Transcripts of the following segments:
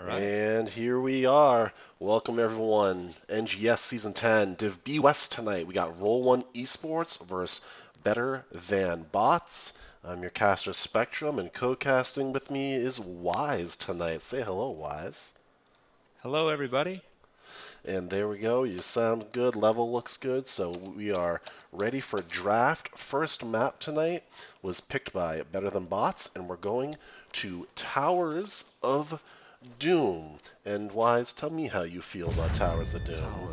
All right. And here we are. Welcome everyone. NGS Season 10, Div B West tonight. We got Roll1Esports versus Better Than Bots. I'm your caster Spectrum, and co-casting with me is Wise tonight. Say hello, Wise. Hello, everybody. And there we go. You sound good. Level looks good. So we are ready for draft. First map tonight was picked by Better Than Bots, and we're going to Towers of Doom. And Wise, tell me how you feel about Towers of Doom.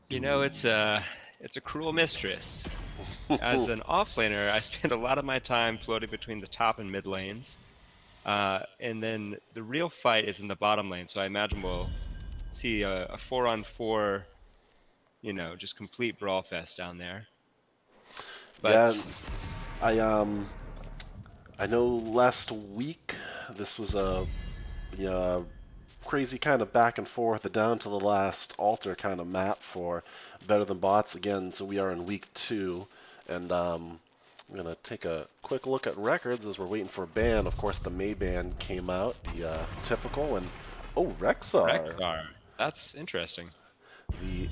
You know, it's a cruel mistress. As an offlaner, I spend a lot of my time floating between the top and mid lanes, and then the real fight is in the bottom lane. So I imagine we'll see a 4-on-4, just complete brawl fest down there. Yeah, But I I know last week this was a crazy kind of back and forth, a down to the last altar kind of map for Better Than Bots again. So we are in week 2, and I'm gonna take a quick look at records as we're waiting for a ban. Of course, the May ban came out, the typical, and oh, Rexar, Rexar, that's interesting. the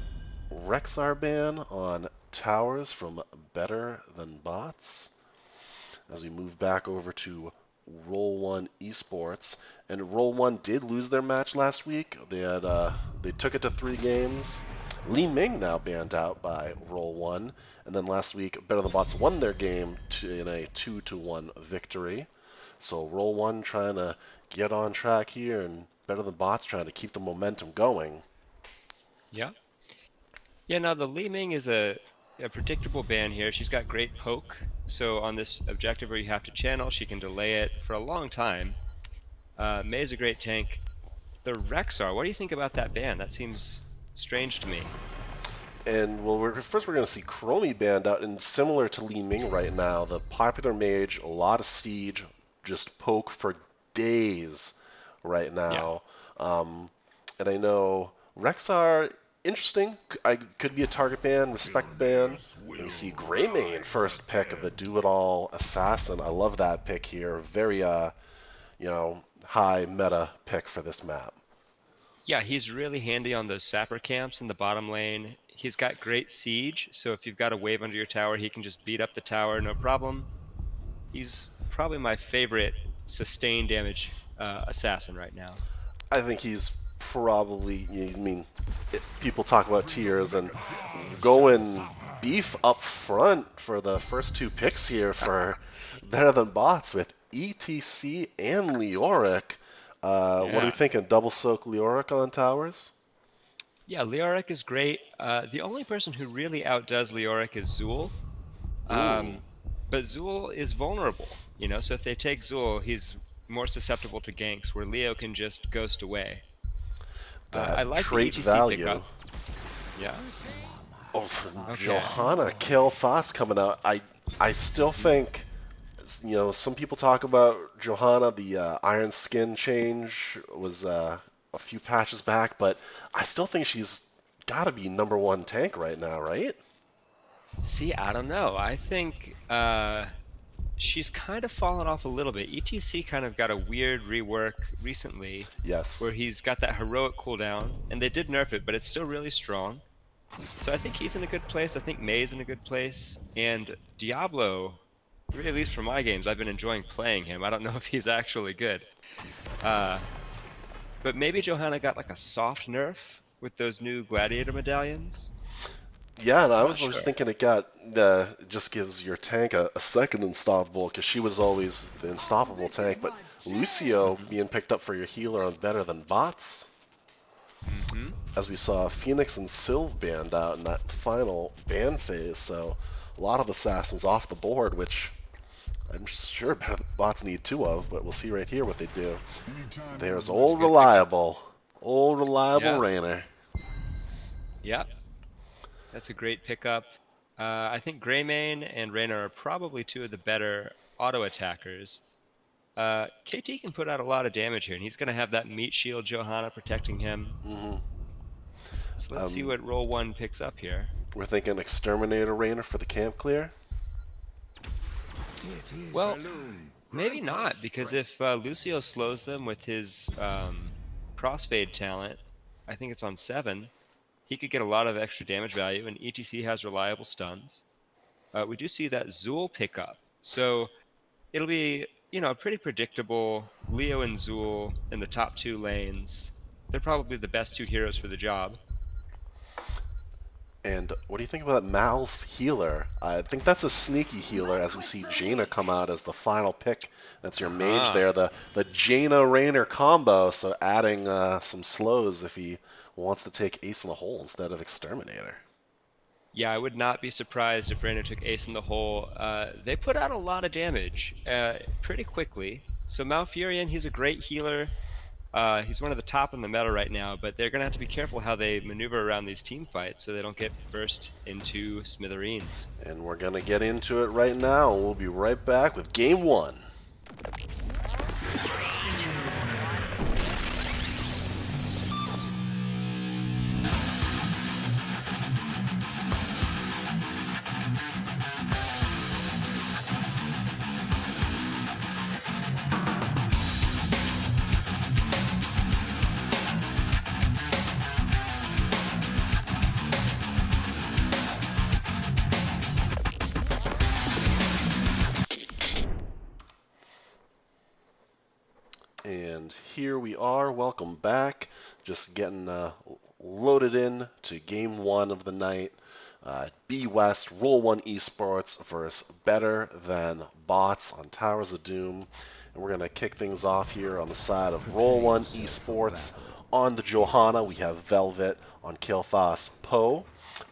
Rexar ban on towers from Better Than Bots. As we move back over to Roll1Esports, and Roll1 did lose their match last week. They took it to 3 games. Li Ming now banned out by Roll1, and then last week Better Than Bots won their game in a 2-1 victory. So Roll1 trying to get on track here, and Better Than Bots trying to keep the momentum going. Yeah. Yeah, now the Li Ming is a predictable ban here. She's got great poke. So on this objective where you have to channel, she can delay it for a long time. Mei is a great tank. The Rexar, what do you think about that ban? That seems strange to me. And well, first we're going to see Chromie banned out, and similar to Li Ming right now, the popular mage, a lot of siege, just poke for days right Yeah. now. And I know Rexar, interesting, could be a target ban, respect ban. And we see Greymane first pick of the do-it-all assassin. I love that pick here. Very, high meta pick for this map. Yeah, he's really handy on those sapper camps in the bottom lane. He's got great siege, so if you've got a wave under your tower, he can just beat up the tower, no problem. He's probably my favorite sustained damage assassin right now. I think he's probably, I mean, people talk about tiers and going beef up front for the first 2 picks here for Better Than Bots with ETC and Leoric. What are we Yeah. thinking? Double soak Leoric on towers? Yeah, Leoric is great. The only person who really outdoes Leoric is Zool. Ooh, Um, but Zool is vulnerable, so if they take Zool, he's more susceptible to ganks, where Leo can just ghost away. I that like the trait ETC value. pickup. Yeah. Oh, from Okay. Johanna Kill Thos coming out. I still Hmm. think, some people talk about Johanna, the Iron Skin change was a few patches back, but I still think she's got to be #1 tank right now, right? See, I don't know. I think she's kind of fallen off a little bit. ETC kind of got a weird rework recently, where Yes. he's got that heroic cooldown, and they did nerf it, but it's still really strong. So I think he's in a good place. I think May's in a good place. And Diablo, really, at least for my games, I've been enjoying playing him. I don't know if he's actually good. Uh, but maybe Johanna got like a soft nerf with those new gladiator medallions. Yeah, and I I'm not was always sure. thinking it just gives your tank a second unstoppable because she was always the unstoppable tank. But Lucio Hmm. being picked up for your healer on Better Than Bots, Hmm. as we saw Phoenix and Sylve banned out in that final ban phase. So a lot of assassins off the board, which I'm sure Better Than Bots need 2 of, but we'll see right here what they do. There's That's a old good pickup. reliable Yeah, Rainer. yeah, that's a great pickup. I think Greymane and Reyna are probably two of the better auto attackers. KT can put out a lot of damage here, and he's going to have that meat shield Johanna protecting him. hmm So let's see Um, what Roll1 picks up here. we're thinking Exterminator Rainer for the camp clear. Well, Maybe not, because if Lucio slows them with his crossfade talent, I think it's on 7, he could get a lot of extra damage value, and ETC has reliable stuns. We do see that Zool pick up, so it'll be, pretty predictable. Leo and Zool in the top 2 lanes. They're probably the best 2 heroes for the job. And what do you think about Malf healer? I think that's a sneaky healer as we see JAINA come out as the final pick. That's your mage there, the JAINA Raynor combo. So adding some slows if he wants to take Ace in the Hole instead of Exterminator. Yeah, I would not be surprised if Raynor took Ace in the Hole. They put out a lot of damage pretty quickly. So Malfurion, he's a great healer. He's one of the top in the meta right now, but they're going to have to be careful how they maneuver around these team fights so they don't get burst into smithereens. And we're going to get into it right now, and we'll be right back with Game 1. And here we are, welcome back. Just getting loaded in to Game 1 of the night. B West, Roll1Esports versus Better Than Bots on Towers of Doom. And we're going to kick things off here on the side of Roll1Esports. On the JOHANNA, we have Velvet. On Kilfas, Poe.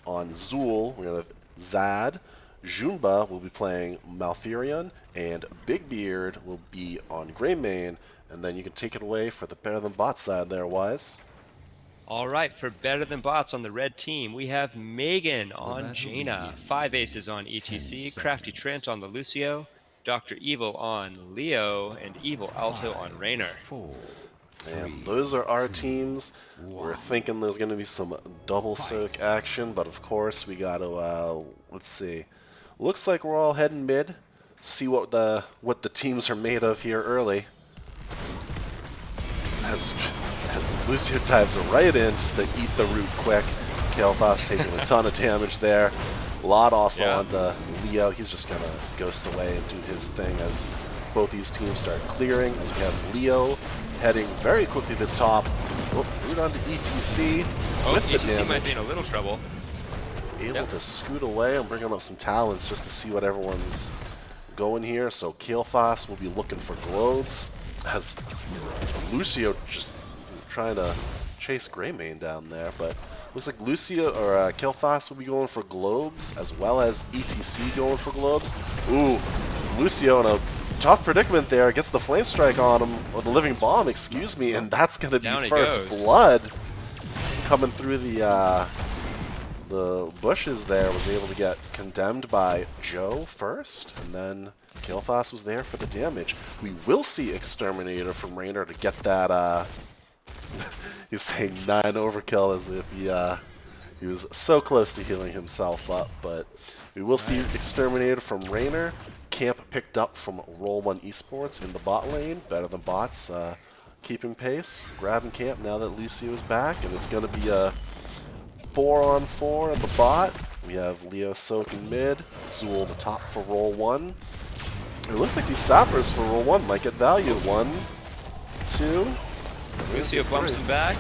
On Zool, we have Zad. Junba will be playing Malfurion, and Big Beard will be on Greymane. And then you can take it away for the Better Than Bots side there, Wise. All right, for Better Than Bots on the red team, we have Megan on JAINA, 5 aces on ETC, Crafty Trent on the Lucio, Dr. Evil on Leo, and Evil Alto on Raynor. And those are our teams. We're thinking there's going to be some double soak action, but of course we got to, let's see. Looks like we're all heading mid. See what the teams are made of here early. As Lucio dives right in just to eat the root quick. Kael'thas taking a ton of damage there. A lot also onto Leo. He's just going to ghost away and do his thing as both these teams start clearing. As we have Leo heading very quickly to the top. Oh, root onto ETC. Oh, with the ETC damage. might be in a little trouble. Able to scoot away and bring up some talents just to see what everyone's going here. So Kael'thas will be looking for globes as Lucio just trying to chase Greymane down there, but looks like Lucio or Kael'thas will be going for globes as well as ETC going for globes. Ooh, Lucio in a tough predicament there, gets the flame strike on him, or the living bomb, excuse me, and that's going to be first blood coming through the bushes there. Was able to get condemned by Joe first, and then Kael'thas was there for the damage. We will see Exterminator from Raynor to get that, he's saying 9 overkill as if he was so close to healing himself up, but we will see Exterminator from Raynor. Camp picked up from Roll1Esports in the bot lane. Better Than Bots keeping pace, grabbing camp now that Lucio is back, and it's going to be a 4-on-4 at the bot. We have Leo soaking mid, Zool the top for Roll1. It looks like these sappers for Roll1 might get value. 1, 2. Lucio bumps him back.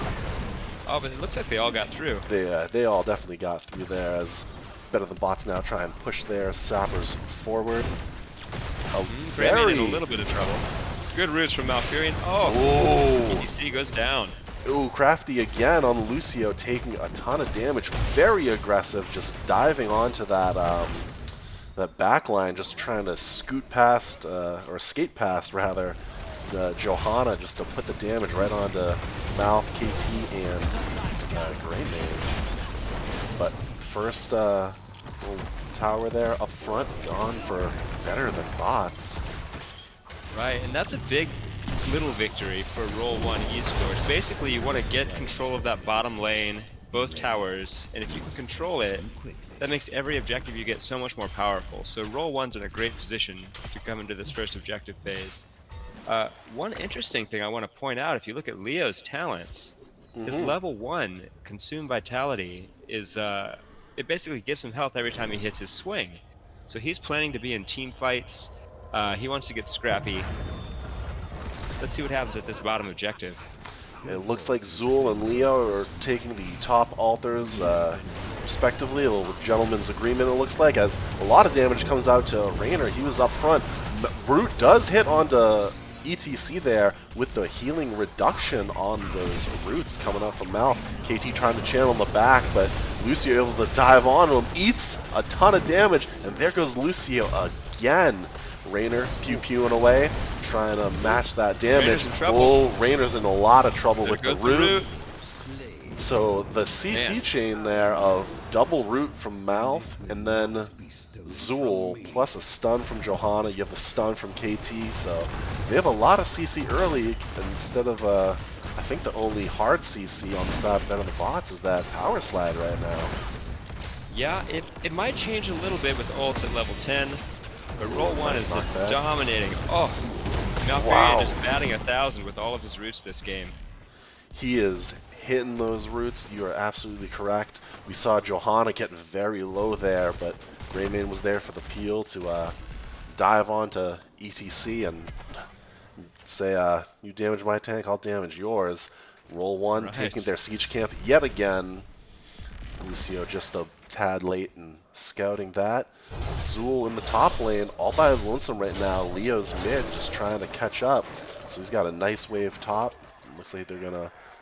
Oh, but it looks like they all got through. They all definitely got through there as Better Than Bots now try and push their sappers forward. Greymane in a little bit of trouble. Good roots from Malfurion. Oh, ETC goes down. Ooh, Crafty again on Lucio taking a ton of damage. Very aggressive, just diving onto that that back line, just trying to scoot past, or skate past rather, JOHANNA just to put the damage right onto Malf, KT, and Greymane. But first tower there up front gone for Better Than Bots. Right, and that's a big little victory for Roll1Esports. Basically, you want to get control of that bottom lane, both towers, and if you can control it, that makes every objective you get so much more powerful. So Roll1's in a great position to come into this first objective phase. One interesting thing I want to point out, if you look at Leo's talents, his level 1 Consume Vitality is, it basically gives him health every time he hits his swing. So he's planning to be in team fights. He wants to get scrappy. Let's see what happens at this bottom objective. It looks like Zool and Leo are taking the top altars respectively, a little gentleman's agreement it looks like, as a lot of damage comes out to Rainer. He was up front. Brute does hit onto ETC there with the healing reduction on those roots coming up from Mal. KT trying to channel in the back, but Lucio able to dive on him, eats a ton of damage, and there goes Lucio again. Rainer pew-pewing away, trying to match that damage. Rainer's in trouble. Oh, Rainer's in a lot of trouble with the goes root. So the CC chain there of double root from Mouth, and then Zool, plus a stun from JOHANNA. You have the stun from KT, so they have a lot of CC early, instead of, I think the only hard CC on the side of the bots is that power slide right now. Yeah, it might change a little bit with ults at level 10, but Roll1 is not bad. dominating. Oh, Malfurion just batting 1,000 with all of his roots this game. He is hitting those roots. You are absolutely correct. We saw JOHANNA get very low there, but Greymane was there for the peel to dive onto ETC and say, you damage my tank, I'll damage yours. Roll1 taking their siege camp yet again. Lucio just a tad late in scouting that. Zool in the top lane, all by his lonesome right now. Leo's mid, just trying to catch up. So he's got a nice wave top. Looks like they're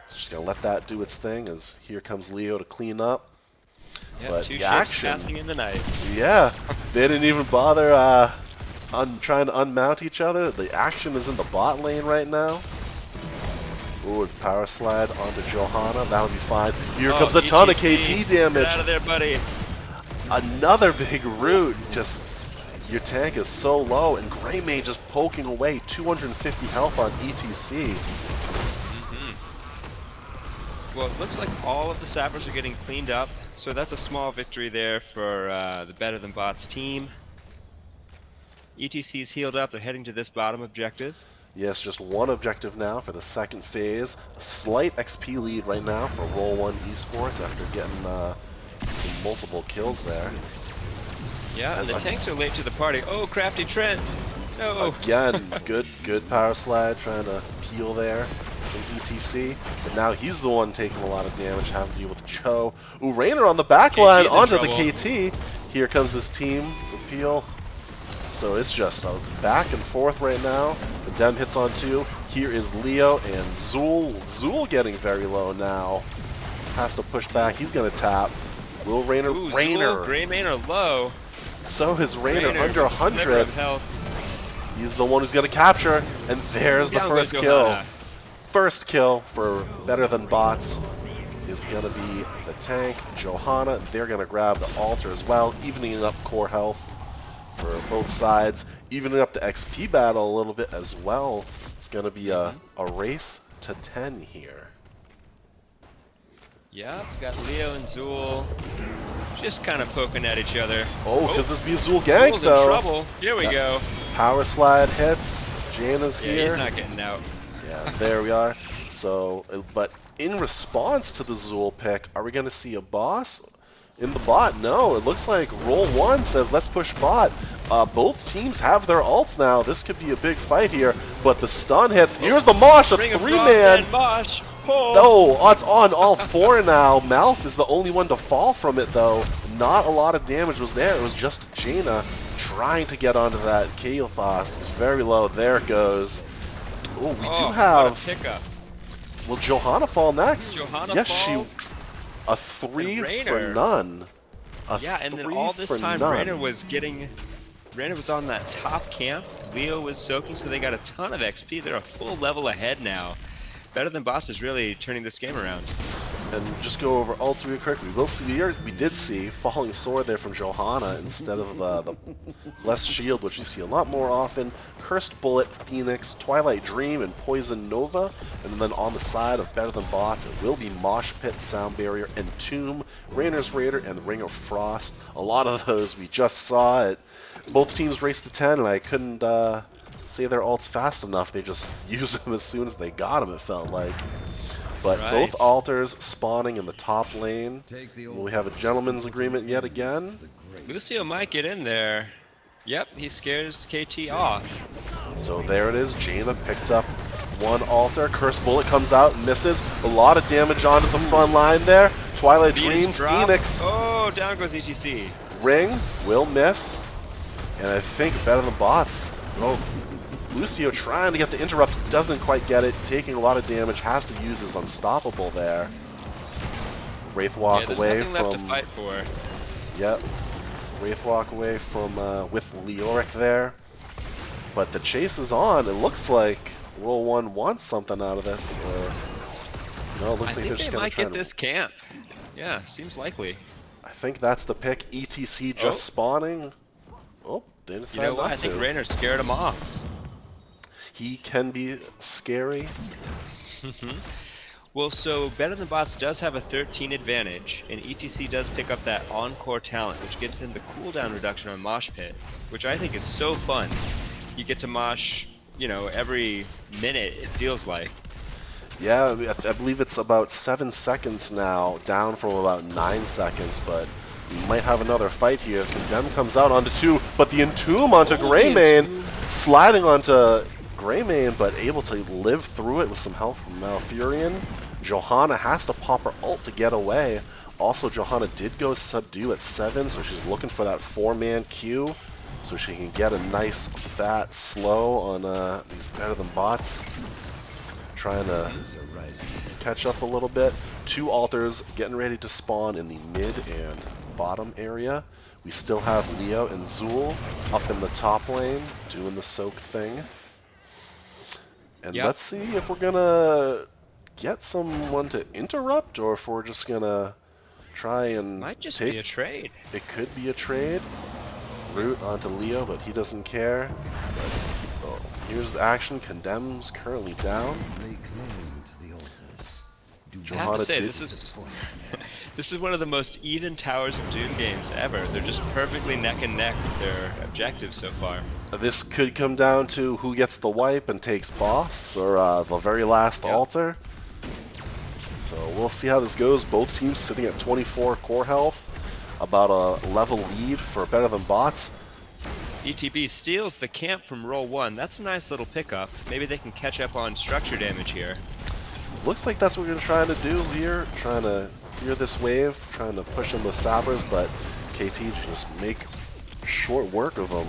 just gonna let that do its thing, as here comes Leo to clean up. Yeah, But two the ships action, passing in the night. yeah, they didn't even bother trying to unmount each other. The action is in the bot lane right now. Ooh, power slide onto JOHANNA. That'll be fine. Here comes a ton of KT damage. Get out of there, buddy. Another big root. Just, your tank is so low, and Greymane just poking away. 250 health on ETC. Well, it looks like all of the sappers are getting cleaned up, so that's a small victory there for the Better Than Bots team. ETC's healed up. They're heading to this bottom objective. Yes, just one objective now for the second phase. A slight XP lead right now for Roll1Esports after getting some multiple kills there. Yeah, and the tanks are late to the party. Oh, Crafty Trent! No! Again, good power slide, trying to peel there from ETC. But now he's the one taking a lot of damage, having to deal with Cho. Ooh, Rainer on the back line onto the KT. Here comes his team for peel. So it's just a back and forth right now. The Dem hits on two. Here is Leo and Zool. Zool getting very low now. Has to push back. He's going to tap. Will Rainer? Ooh, Rainer. Greymane are low. So is Rainer under with a sliver 100. of health. He's the one who's going to capture. And there's the Down first goes kill. JOHANNA. First kill for Better Than Bots is going to be the tank, JOHANNA. They're going to grab the altar as well, evening up core health for both sides, evening up the XP battle a little bit as well. It's going to be a race to 10 here. Yep, got Leo and Zool just kind of poking at each other. Oh, could this be a Zool gank Zool's though? in trouble. Here we go. Power slide hits. JAINA's Yeah, here. he's not getting out. Yeah, there we are. So, but in response to the Zool pick, are we going to see a boss in the bot? No, it looks like Roll1 says let's push bot. Both teams have their ults now. This could be a big fight here, but the stun hits. Here's the Mosh, a Ring of Frost three-man. and Mosh. Oh. No, it's on all four now. Mouth is the only one to fall from it, though. Not a lot of damage was there. It was just JAINA trying to get onto that Kael'thas. It's very low. There it goes. Oh, we do have... What a pickup. Will JOHANNA fall next? JOHANNA yes, falls. A 3 for Rainer. none. Yeah, and then all this time Rainer was on that top camp. Leo was soaking, so they got a ton of XP. They're a full level ahead now. Better Than Bots is really turning this game around. And just go over ults real quick. We did see Falling Sword there from JOHANNA instead of the Blessed Shield, which you see a lot more often. Cursed Bullet, Phoenix, Twilight Dream, and Poison Nova. And then on the side of Better Than Bots, it will be Mosh Pit, Sound Barrier, Entomb, Rainer's Raider, and Ring of Frost. A lot of those we just saw it. Both teams raced to 10, and I couldn't say their ults fast enough. They just used them as soon as they got them, it felt like. But both altars spawning in the top lane. Will we have a gentleman's agreement yet again? Lucio might get in there. Yep, he scares KT off. So there it is. JAINA picked up one altar. Cursed Bullet comes out and misses. A lot of damage onto the front line there. Twilight Dream, Phoenix. Oh, down goes ETC. Ring will miss. And I think Better Than Bots. Oh, Lucio trying to get the interrupt, doesn't quite get it, taking a lot of damage, has to use his unstoppable there. Wraith walk away nothing from. Left to fight for. Yep. Wraith walk away from with Leoric there. But the chase is on. It looks like Roll1 wants something out of this, or no? It looks like they're just gonna might get this camp. Yeah, seems likely. I think that's the pick. ETC just spawning. Oh, they decided you know what? not I think to. Rainer scared him off. He can be scary. Well, so Better Than Bots does have a 13 advantage, and ETC does pick up that Encore talent, which gets him the cooldown reduction on Mosh Pit, which I think is so fun. You get to mosh, you know, every minute, it feels like. Yeah, I believe it's about 7 seconds now, down from about 9 seconds, but we might have another fight here. Condemn comes out onto 2, but the Entomb onto Greymane, sliding onto Greymane, but able to live through it with some help from Malfurion. JOHANNA has to pop her ult to get away. Also, JOHANNA did go subdue at 7, so she's looking for that 4-man queue, so she can get a nice fat slow on these Better Than Bots. Trying to catch up a little bit. 2 altars getting ready to spawn in the mid and bottom area. We still have Leo and Zool up in the top lane doing the soak thing. And let's see if we're gonna get someone to interrupt, or if we're just gonna try and might just be a trade. It could be a trade. Root onto Leo, but he doesn't care. But, here's the action. Condemn's currently down. I have to say, this is one of the most even Towers of Doom games ever. They're just perfectly neck and neck with their objectives so far. This could come down to who gets the wipe and takes boss, or the very last altar. So we'll see how this goes. Both teams sitting at 24 core health, about a level lead for Better Than Bots. ETB steals the camp from Roll1. That's a nice little pickup. Maybe they can catch up on structure damage here. Looks like that's what we're trying to do here, trying to clear this wave, trying to push in the sappers, but KT just make short work of them.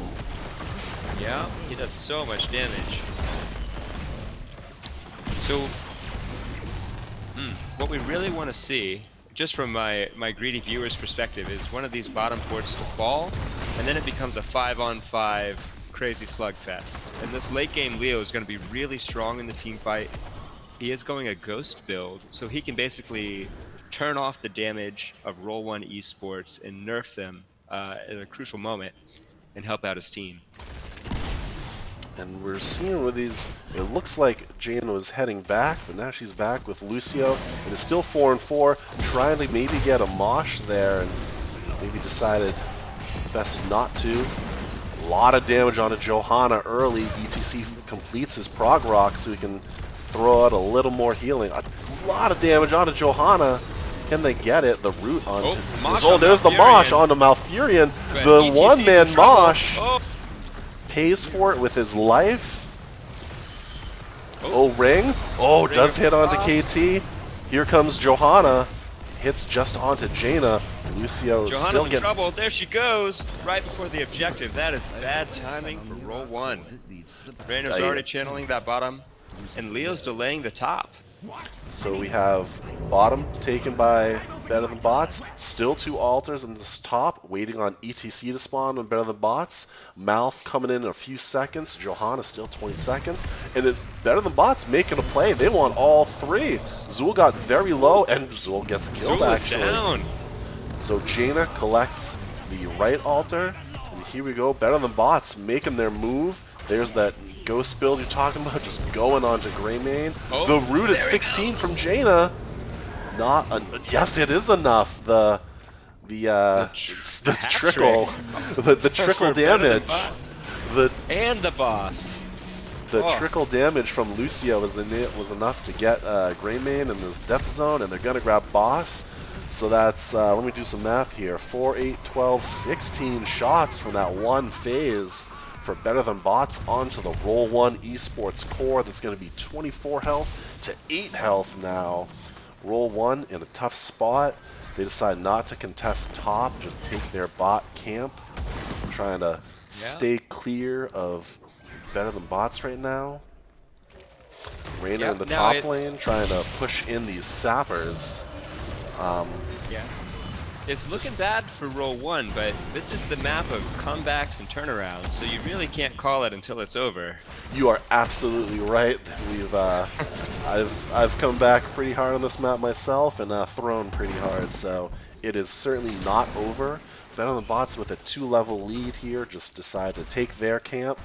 Yeah, he does so much damage. So, what we really want to see, just from my greedy viewer's perspective, is one of these bottom ports to fall, and then it becomes a 5-on-5 crazy slugfest. And this late game Leo is going to be really strong in the team fight. He is going a ghost build, so he can basically turn off the damage of Roll1Esports and nerf them at a crucial moment and help out his team. And we're seeing with these, it looks like JAINA was heading back, but now she's back with Lucio, and it's still 4-4, trying to maybe get a mosh there, and maybe decided best not to. A lot of damage onto JOHANNA early. ETC completes his prog rock so he can throw out a little more healing. A lot of damage onto JOHANNA. Can they get it? The root onto... Oh, there's the mosh onto Malfurion. The one-man mosh pays for it with his life. Oh, ring. Oh, does hit onto KT. Here comes JOHANNA. Hits just onto JAINA. Lucio still in trouble. There she goes. Right before the objective. That is bad timing for Roll1. Rainer's already channeling that bottom. And Leo's delaying the top. So we have bottom taken by Better Than Bots. Still 2 altars in this top, waiting on ETC to spawn on Better Than Bots. Malf coming in a few seconds. JOHANNA still 20 seconds. And Better Than Bots making a play. They want all three. Zool got very low, and Zool gets killed, Zool is actually. down. So JAINA collects the right altar, and here we go. Better Than Bots making their move. There's that ghost build you're talking about, just going on to Greymane. Oh, The root at there it 16 from goes. JAINA. Yes, it is enough. The hat trickle, trick. the trickle For Better Than damage, Bots. the And the boss. trickle damage from Lucio was enough to get Greymane in this death zone, and they're gonna grab boss. So that's let me do some math here. 4, 8, 12, 16 shots from that one phase for Better Than Bots onto the Roll1Esports core. That's going to be 24 health to 8 health now. Roll1 in a tough spot. They decide not to contest top, just take their bot camp, trying to stay clear of Better Than Bots right now. Rainer in the top lane, trying to push in these sappers. It's looking bad for Roll1, but this is the map of comebacks and turnarounds, so you really can't call it until it's over. You are absolutely right. We've I've come back pretty hard on this map myself, and thrown pretty hard, so it is certainly not over. Better Than Bots with a 2-level lead here just decide to take their camp,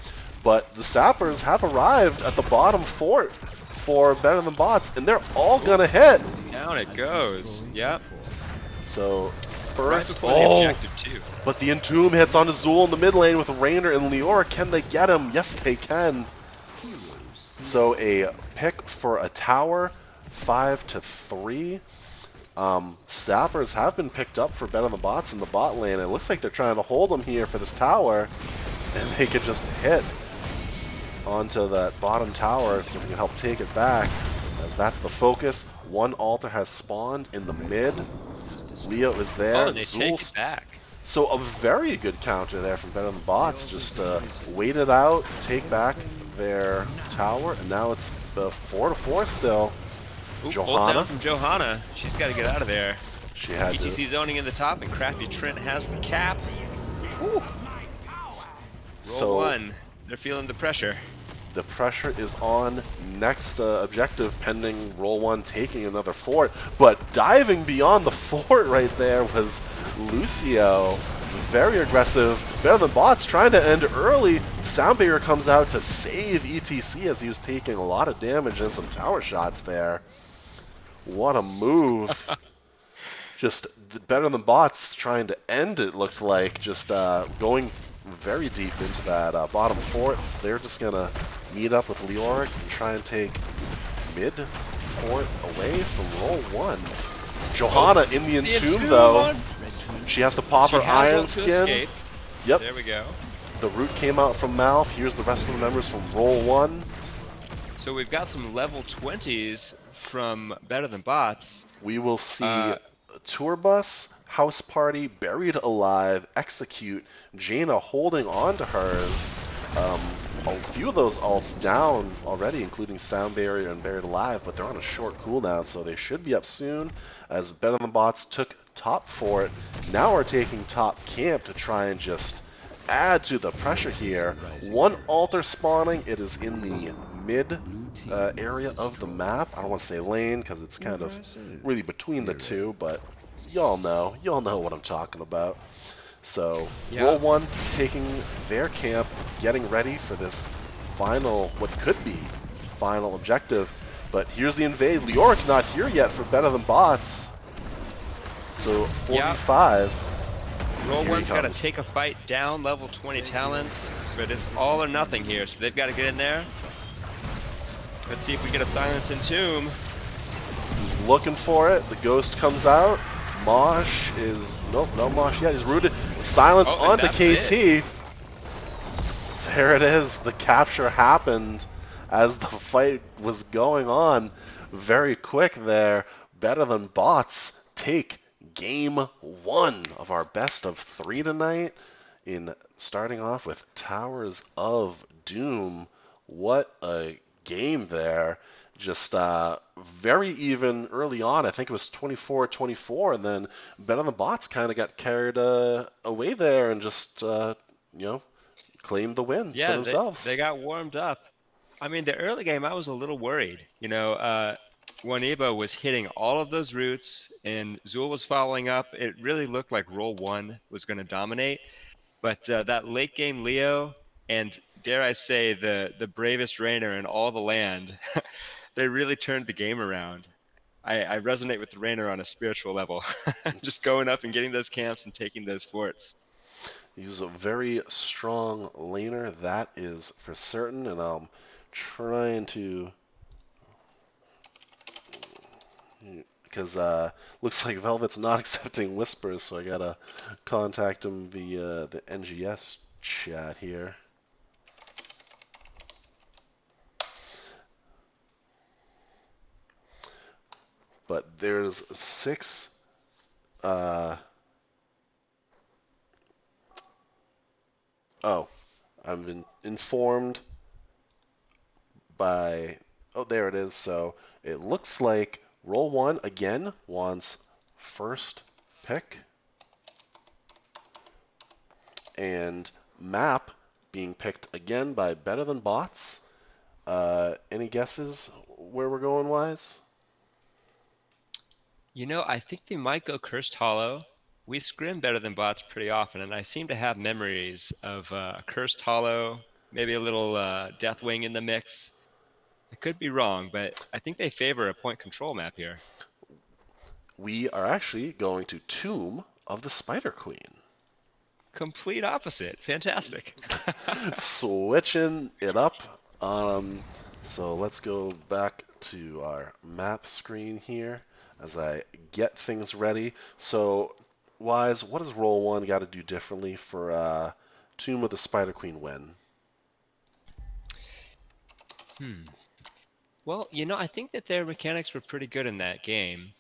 but the sappers have arrived at the bottom fort for Better Than Bots, and they're all gonna hit. Down it goes. Yep. So Right first, before the objective too. but the Entomb hits onto Zool in the mid lane with Rainer and Leora. Can they get him? Yes, they can. So a pick for a tower, 5-3. Sappers have been picked up for Better Than Bots in the bot lane. It looks like they're trying to hold them here for this tower, and they could just hit onto that bottom tower so we can help take it back, as that's the focus. One altar has spawned in the mid. Leo is there. Oh, they take it back. So a very good counter there from Better Than Bots. Just wait it out, take back their tower, and now it's 4-4 still. Ooh, JOHANNA. Ult down from JOHANNA. She's got to get out of there. She had ETC zoning in the top, and Crafty Trent has the cap. Woo. Roll1. They're feeling the pressure. The pressure is on. Next objective pending Roll1 taking another fort, but diving beyond the fort right there was Lucio. Very aggressive. Better Than Bots trying to end early. Soundbarrier comes out to save ETC as he was taking a lot of damage and some tower shots there. What a move. Just Better Than Bots trying to end it, looked like. Just going very deep into that bottom fort. So they're just going to meet up with Leoric and try and take mid fort away from Roll1. JOHANNA in the Entomb, though. She has to pop her Iron Skin. Yep. There we go. The root came out from Mouth. Here's the rest of the members from Roll1. So we've got some level 20s from Better Than Bots. We will see Tour Bus, House Party, Buried Alive, Execute, JAINA holding on to hers. A few of those ults down already, including Sound Barrier and Buried Alive, but they're on a short cooldown, so they should be up soon, as Better Than Bots took top fort. Now we're taking top camp to try and just add to the pressure here. One altar spawning. It is in the mid area of the map. I don't want to say lane because it's kind of really between the two, but y'all know what I'm talking about. So Roll1 taking their camp, getting ready for this final, what could be final objective. But here's the invade. Leoric not here yet for Better Than Bots. So 45. Roll1's got to take a fight down level 20 talents, but it's all or nothing here, so they've got to get in there. Let's see if we get a Silence Entomb. He's looking for it. The ghost comes out. Mosh is... Nope, no Mosh yet. He's rooted. Silence onto KT. There it is. The capture happened as the fight was going on. Very quick there. Better Than Bots take game 1 of our best of 3 tonight, in starting off with Towers of Doom. What a game there. Just very even early on. I think it was 24-24, and then Better Than Bots kind of got carried away there and just, claimed the win for themselves. They got warmed up. I mean, the early game, I was a little worried. Waneba was hitting all of those routes, and Zool was following up. It really looked like Roll1 was going to dominate. But that late game Leo, and dare I say, the bravest Rainer in all the land, they really turned the game around. I resonate with the Rainer on a spiritual level. Just going up and getting those camps and taking those forts. He's a very strong laner, that is for certain, and I'm trying to, because looks like Velvet's not accepting whispers, so I gotta contact him via the NGS chat here. But there's 6. Oh, I've been informed by. Oh, there it is. So it looks like Roll1 again wants first pick, and map being picked again by Better Than Bots. Any guesses where we're going, Wise? I think they might go Cursed Hollow. We scrim better than bots pretty often, and I seem to have memories of Cursed Hollow, maybe a little Deathwing in the mix. I could be wrong, but I think they favor a point control map here. We are actually going to Tomb of the Spider Queen. Complete opposite. Fantastic. Switching it up. So let's go back to our map screen here as I get things ready. So, Wise, what does Roll1 got to do differently for Tomb of the Spider Queen win? Well, I think that their mechanics were pretty good in that game.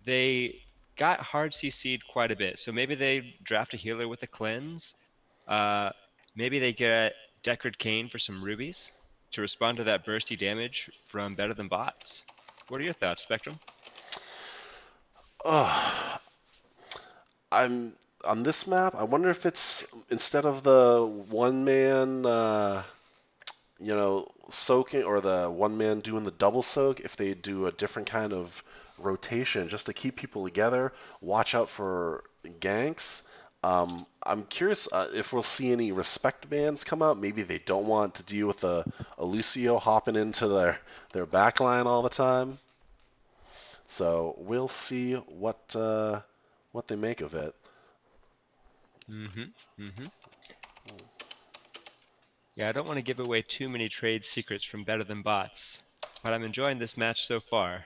They got hard CC'd quite a bit, so maybe they draft a healer with a cleanse. Uh, Maybe they get Deckard Cain for some rubies to respond to that bursty damage from Better Than Bots. What are your thoughts, Spectrum? Oh, I'm on this map. I wonder if it's instead of the one man, soaking, or the one man doing the double soak, if they do a different kind of rotation just to keep people together, watch out for ganks. I'm curious if we'll see any respect bans come out. Maybe they don't want to deal with a Lucio hopping into their back line all the time. So we'll see what they make of it. Mm-hmm. Mm-hmm. Yeah, I don't want to give away too many trade secrets from Better Than Bots, but I'm enjoying this match so far.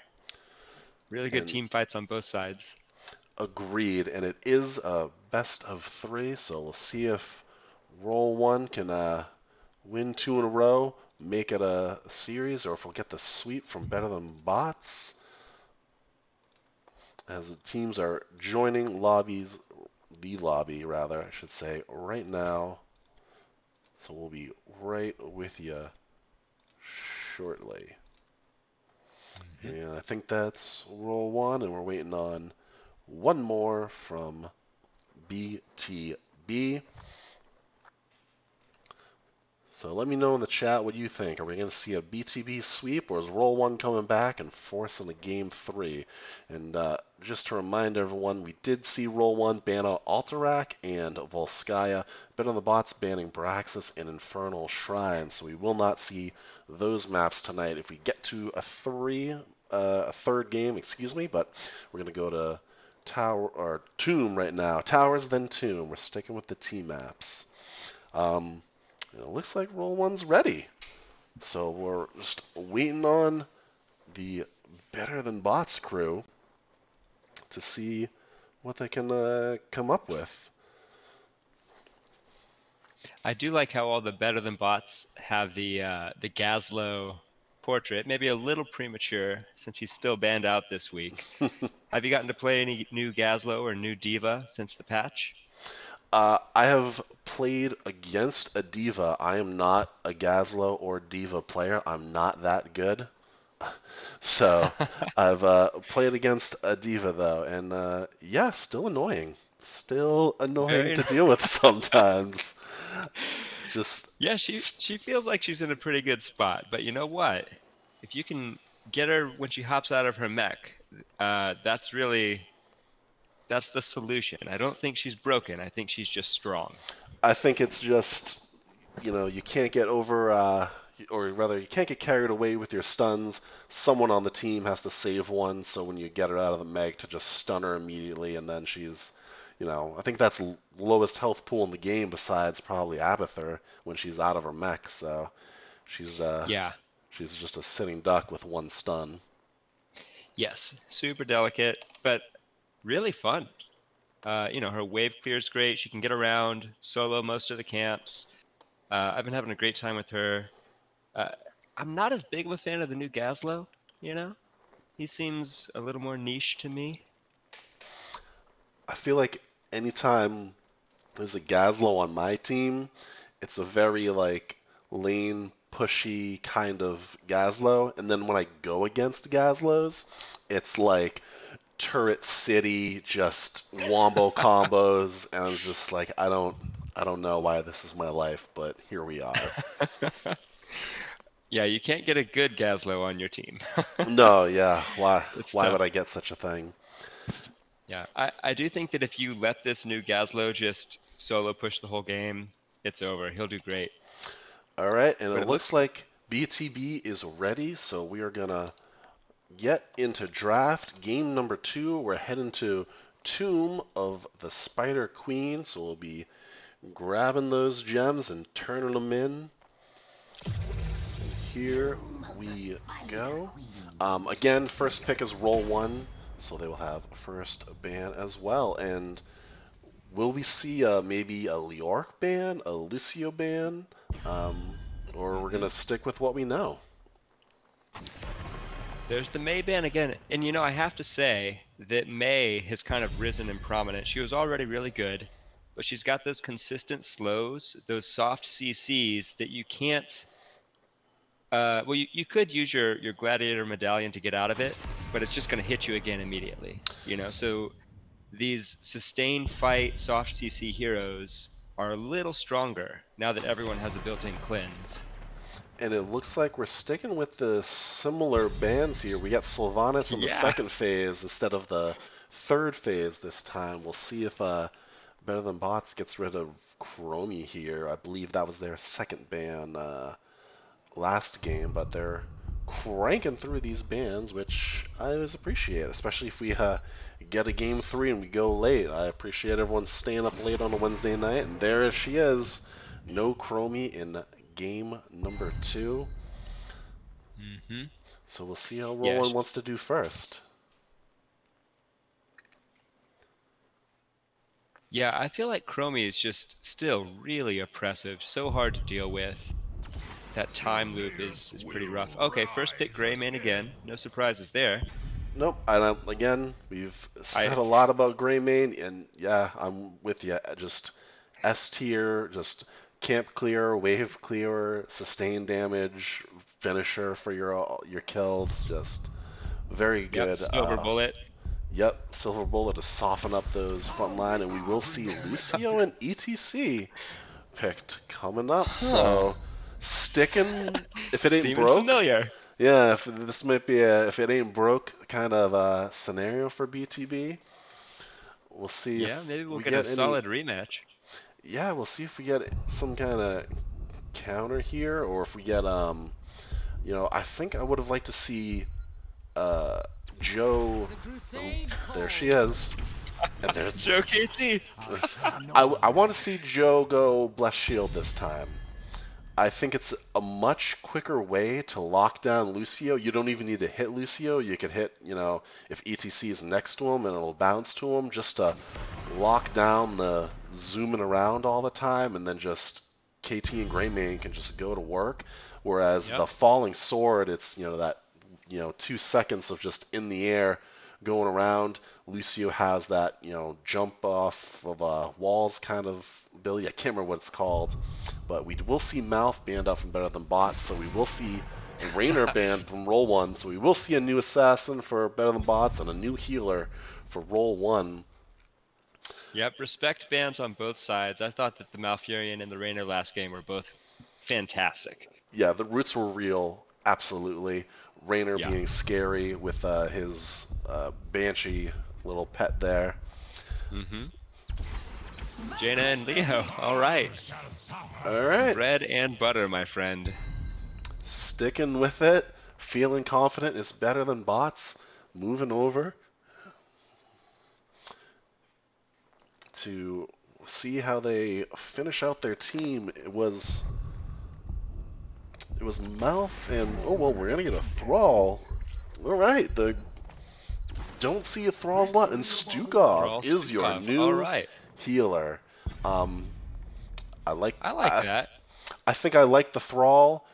Really good And team fights on both sides. agreed, and it is a best of 3, so we'll see if Roll1 can win 2 in a row, make it a series, or if we'll get the sweep from Better Than Bots. As the teams are joining the lobby rather, I should say, right now. So we'll be right with you shortly. Mm-hmm. And I think that's Roll1, and we're waiting on one more from BTB. So let me know in the chat what you think. Are we going to see a BTB sweep, or is Roll1 coming back and forcing a game 3? And just to remind everyone, we did see Roll1 ban out Alterac and Volskaya, but on the bots banning Braxis and Infernal Shrine. So we will not see those maps tonight. If we get to a third game, excuse me, but we're going to go to Tower or Tomb right now. Towers, then Tomb. We're sticking with the T maps. It looks like Roll1's ready. So we're just waiting on the Better Than Bots crew to see what they can come up with. I do like how all the Better Than Bots have the Gazlowe portrait. Maybe a little premature since he's still banned out this week. Have you gotten to play any new Gazlowe or new Diva since the patch? I have played against a Diva. I am not a Gazlowe or Diva player. I'm not that good. So I've played against a Diva, though, and yeah, still annoying. Still annoying Very to deal with sometimes. Just Yeah, she feels like she's in a pretty good spot, but you know what? If you can get her when she hops out of her mech, that's the solution. I don't think she's broken. I think she's just strong. I think it's just, you can't get over, or rather, you can't get carried away with your stuns. Someone on the team has to save one, so when you get her out of the meg, to just stun her immediately, and then she's, I think that's lowest health pool in the game besides probably Abathur when she's out of her mech. So she's Yeah. she's just a sitting duck with one stun. Yes. Super delicate, but really fun. Her wave clear's great. She can get around, solo most of the camps. I've been having a great time with her. Uh, I'm not as big of a fan of the new Gazlo, you know? He seems a little more niche to me. I feel like anytime there's a Gazlo on my team, it's a very like lane pushy kind of Gazlo, and then when I go against Gazlos, it's like turret city, just wombo combos, and it's just like I don't know why this is my life, but here we are. Yeah, you can't get a good Gazlo on your team. No, yeah, why It's why would tough. I get such a thing? Yeah, I do think that if you let this new Gazlo just solo push the whole game, it's over. He'll do great. All right, and it But it looks looks, like BTB is ready, so we are gonna get into draft game number 2. We're heading to Tomb of the Spider Queen, so we'll be grabbing those gems and turning them in. And here we go. Again, first pick is Roll1, so they will have first ban as well. And will we see maybe a Leoric ban, a Lucio ban, or we're gonna stick with what we know? there's the Mei ban again. And I have to say that Mei has kind of risen in prominence. She was already really good, but she's got those consistent slows, those soft CCs that you can't. Well, you could use your gladiator medallion to get out of it, but it's just going to hit you again immediately. So these sustained fight soft CC heroes are a little stronger now that everyone has a built-in cleanse. And it looks like we're sticking with the similar bans here. We got Sylvanas in the Yeah. second phase instead of the third phase this time. We'll see if Better Than Bots gets rid of Chromie here. I believe that was their second ban last game, but they're cranking through these bans, which I always appreciate, especially if we get a game 3 and we go late. I appreciate everyone staying up late on a Wednesday night, and there she is. No Chromie in game number 2. Mm-hmm. So we'll see how Yeah. Roland wants to do first. Yeah, I feel like Chromie is just still really oppressive, so hard to deal with. That time loop is pretty rough. Okay, first pick Greymane again. No surprises there. Nope. I don't, again, we've I said a lot about Greymane, and yeah, I'm with you. Just S tier, just camp clear, wave clear, sustain damage, finisher for your kills. Just very Yep, good. Silver Bullet. Yep, Silver Bullet to soften up those front line, and we will see Lucio and ETC picked coming up. Huh. So sticking, if it ain't Seeming broke, familiar. yeah, if this might be a if it ain't broke kind of scenario for BTB. We'll see Yeah, if maybe we'll we get a get any. solid rematch. Yeah, we'll see if we get some kind of counter here, or if we get I think I would have liked to see uh, Joe. Oh, there she is. And there's. Joe KT. I want to see Joe go Bless Shield this time. I think it's a much quicker way to lock down Lucio. You don't even need to hit Lucio. You could hit, if ETC is next to him and it'll bounce to him, just to lock down the zooming around all the time, and then just KT and Greymane can just go to work. Whereas Yep. the falling sword, it's that 2 seconds of just in the air going around. Lucio has that jump off of walls kind of ability. I can't remember what it's called, but we will see Mouth banned out from Better Than Bots, so we will see Rainer banned from Roll1, so we will see a new assassin for Better Than Bots and a new healer for Roll1. Yep, respect bans on both sides. I thought that the Malfurion and the Raynor last game were both fantastic. Yeah, the roots were real, absolutely. Raynor Yeah. being scary with his banshee little pet there. Mm-hmm. Jaina and Leo. All right. All right, Bread and butter, my friend. sticking with it, feeling confident is better than bots. Moving over to see how they finish out their team. It was Mouth and oh well, we're gonna get a Thrall. All right, the don't see a Thrall's lot and Stukov Thrall is your Stukov. All new right. healer. Um, I like I like that. I think I like the Thrall.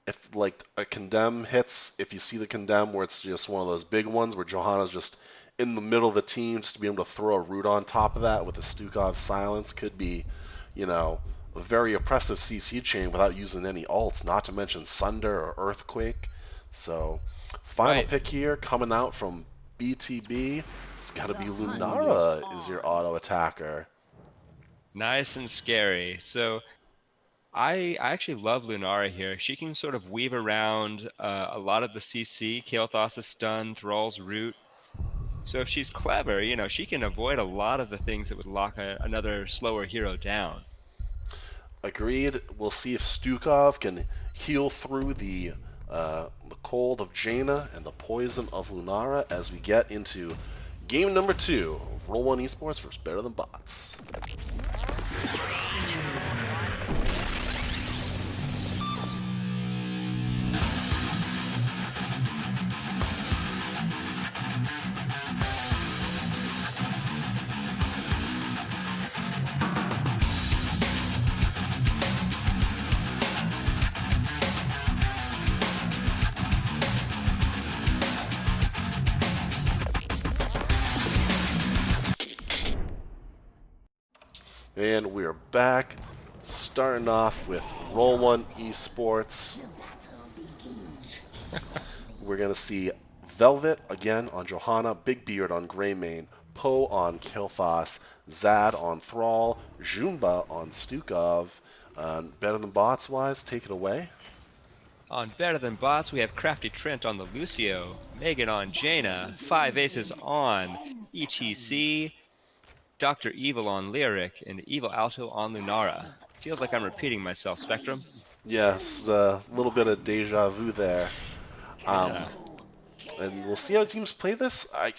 If like a condemn hits, if you see the condemn where it's just one of those big ones where Johanna's just in the middle of the team, just to be able to throw a root on top of that with a Stukov silence could be, you know, a very oppressive CC chain without using any ults, not to mention Sunder or Earthquake. So, final Right. pick here coming out from BTB. It's got to be Lunara is your auto attacker. Nice and scary. So I actually love Lunara here. She can sort of weave around a lot of the CC. Kael'thas is stunned, Thrall's root. So if she's clever, you know, she can avoid a lot of the things that would lock another slower hero down. Agreed. We'll see if Stukov can heal through the cold of Jaina and the poison of Lunara as we get into game number 2 of Roll1Esports versus Better Than Bots. And we're back, starting off with Roll1Esports. We're going to see Velvet again on Johanna, Big Beard on Greymane, Poe on Kael'thas, Zad on Thrall, Jumba on Stukov. Better Than Bots wise, take it away. On Better Than Bots, we have Crafty Trent on the Lucio, Megan on Jaina, 5 Aces on ETC, Dr. Evil on Lyric, and Evil Alto on Lunara. Feels like I'm repeating myself, Spectrum. Yes, a little bit of deja vu there. Yeah. And we'll see how teams play this. I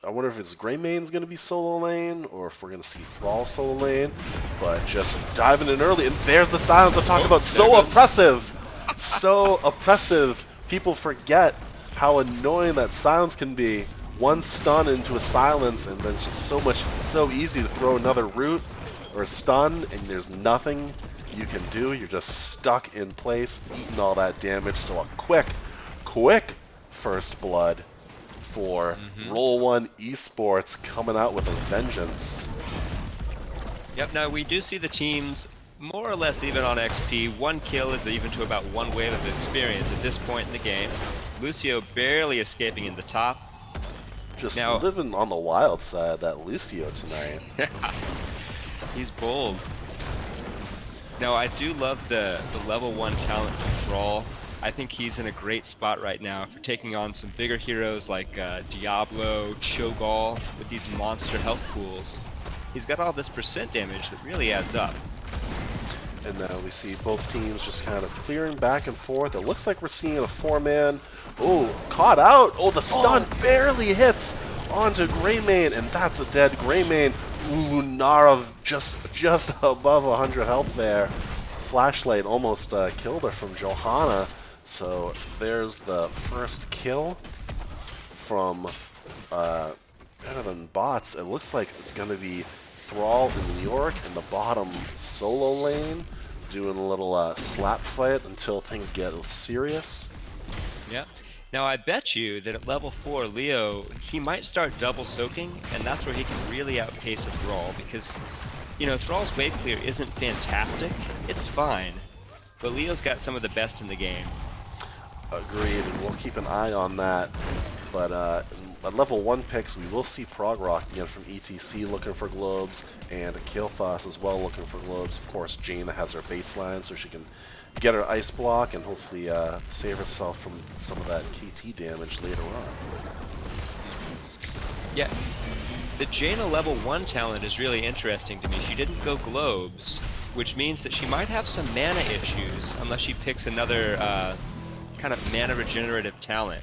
wonder if it's Greymane's going to be solo lane or if we're going to see Thrall solo lane. But just diving in early, and there's the silence I'm talking about. So oppressive! So oppressive. People forget how annoying that silence can be. One stun into a silence, and then it's just so easy to throw another root or a stun, and there's nothing you can do. You're just stuck in place, eating all that damage. So a quick first blood for Roll1Esports coming out with a vengeance. Yep, now we do see the teams more or less even on XP. 1 kill is even to about 1 wave of experience at this point in the game. Lucio barely escaping in the top. Just Now, living on the wild side, that Lucio tonight. He's bold. Now, I do love the level 1 talent from Thrall. I think he's in a great spot right now for taking on some bigger heroes like Diablo, Cho'Gall with these monster health pools. He's got all this percent damage that really adds up. And now we see both teams just kind of clearing back and forth. It looks like we're seeing a 4-man. Oh, caught out. Oh, the stun barely hits onto Greymane, and that's a dead Greymane. Lunara just above 100 health there. Flashlight almost killed her from Johanna. So there's the first kill from Better Than Bots. It looks like it's going to be Thrall in New York in the bottom solo lane, doing a little slap fight until things get serious. Yep. Now I bet you that at level 4 Leo, he might start double soaking, and that's where he can really outpace a Thrall, because, you know, Thrall's wave clear isn't fantastic, it's fine, but Leo's got some of the best in the game. Agreed, and we'll keep an eye on that. But at level 1 picks, we will see Prog Rock again from ETC looking for globes, and Kael'thas as well looking for globes. Of course, JAINA has her baseline, so she can get her ice block and hopefully save herself from some of that KT damage later on. Yeah, the JAINA level 1 talent is really interesting to me. She didn't go globes, which means that she might have some mana issues unless she picks another kind of mana regenerative talent.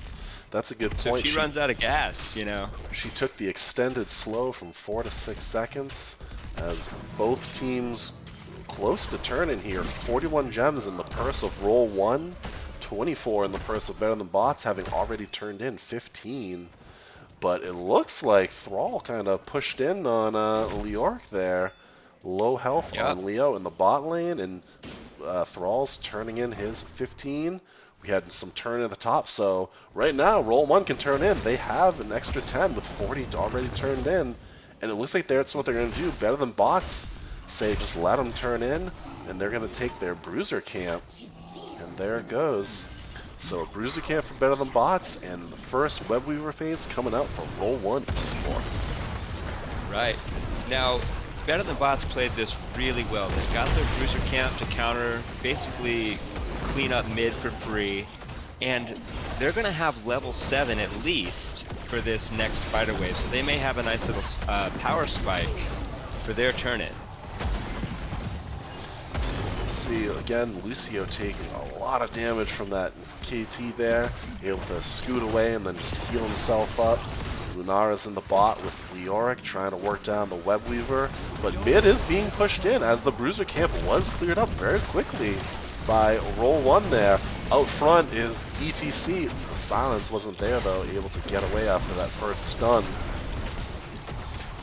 That's a good point. So if she runs out of gas, you know. She took the extended slow from 4 to 6 seconds, as both teams close to turning here. 41 gems in the purse of Roll1, 24 in the purse of Better Than Bots, having already turned in 15. But it looks like THRALL kind of pushed in on Leoric there. Low health on Leo in the bot lane, and THRALL's turning in his 15. We had some turn at the top, so right now Roll1 can turn in. They have an extra 10 with 40 already turned in, and it looks like that's what they're going to do. Better Than Bots say just let them turn in, and they're going to take their Bruiser camp, and there it goes. So Bruiser camp for Better Than Bots, and the first Web Weaver phase coming out for Roll1Esports. Right. Now, Better Than Bots played this really well. They got their Bruiser camp to counter, basically clean up mid for free, and they're going to have level 7 at least for this next spider wave, so they may have a nice little power spike for their turn-in. See, again, Lucio taking a lot of damage from that KT there, able to scoot away and then just heal himself up. Lunara's in the bot with Leoric trying to work down the Web Weaver, but mid is being pushed in as the Bruiser camp was cleared up very quickly by Roll1 there. Out front is ETC. Silence wasn't there though, able to get away after that first stun.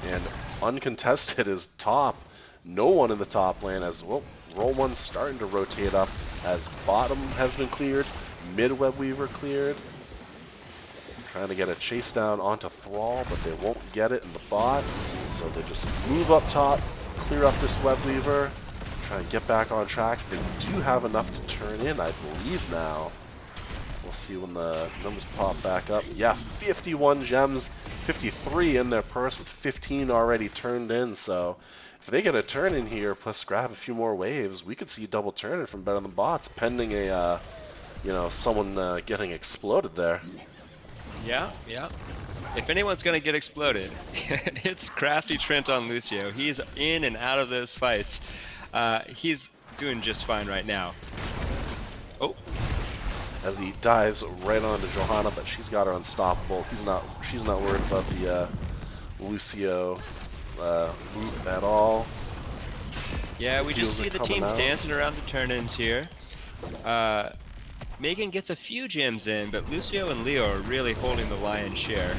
And uncontested is top. No one in the top lane as well. Roll1 starting to rotate up as bottom has been cleared, mid Web Weaver cleared. Trying to get a chase down onto THRALL, but they won't get it in the bot. So they just move up top, clear up this Web Weaver, try and get back on track. They do have enough to turn in, I believe now. We'll see when the numbers pop back up. Yeah, 51 gems, 53 in their purse with 15 already turned in. So if they get a turn in here, plus grab a few more waves, we could see double turn in from Better Than Bots, pending a, someone getting exploded there. Yeah, yeah. If anyone's gonna get exploded, it's Crafty Trent on Lucio. He's in and out of those fights. He's doing just fine right now. Oh. As he dives right onto JOHANNA, but she's got her unstoppable. She's not worried about the Lucio loop at all. Yeah, we just see the teams dancing around the turn-ins here. Megan gets a few gems in, but Lucio and Leo are really holding the lion's share.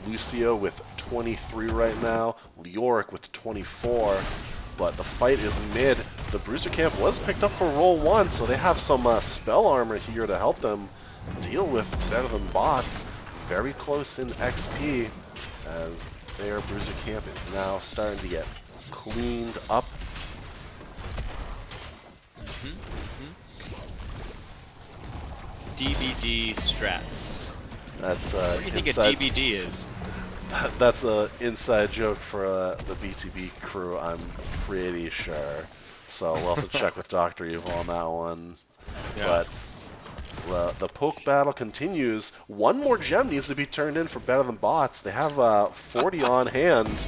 Lucio with 23 right now, Leoric with 24, but the fight is mid. The Bruiser camp was picked up for Roll1, so they have some spell armor here to help them deal with Better Than Bots. Very close in XP, as their Bruiser camp is now starting to get cleaned up. DBD strats. That's what do you think a DBD is? That's an inside joke for the BTB crew, I'm pretty sure. So we'll have to check with Dr. Evil on that one. Yeah. But the poke battle continues. One more gem needs to be turned in for Better Than Bots. They have 40 on hand,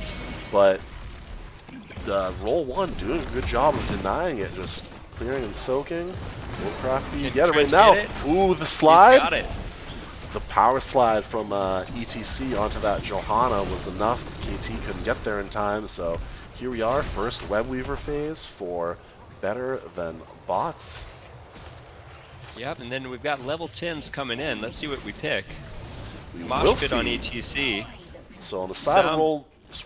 but Roll1 doing a good job of denying it, just clearing and soaking. Crafty, you get it right now. Ooh, the slide. He's got it. The power slide from ETC onto that JOHANNA was enough. KT couldn't get there in time, so here we are, first Web Weaver phase for Better Than Bots. Yep, and then we've got level 10s coming in. Let's see what we pick. Mosh pit on ETC. So on the side of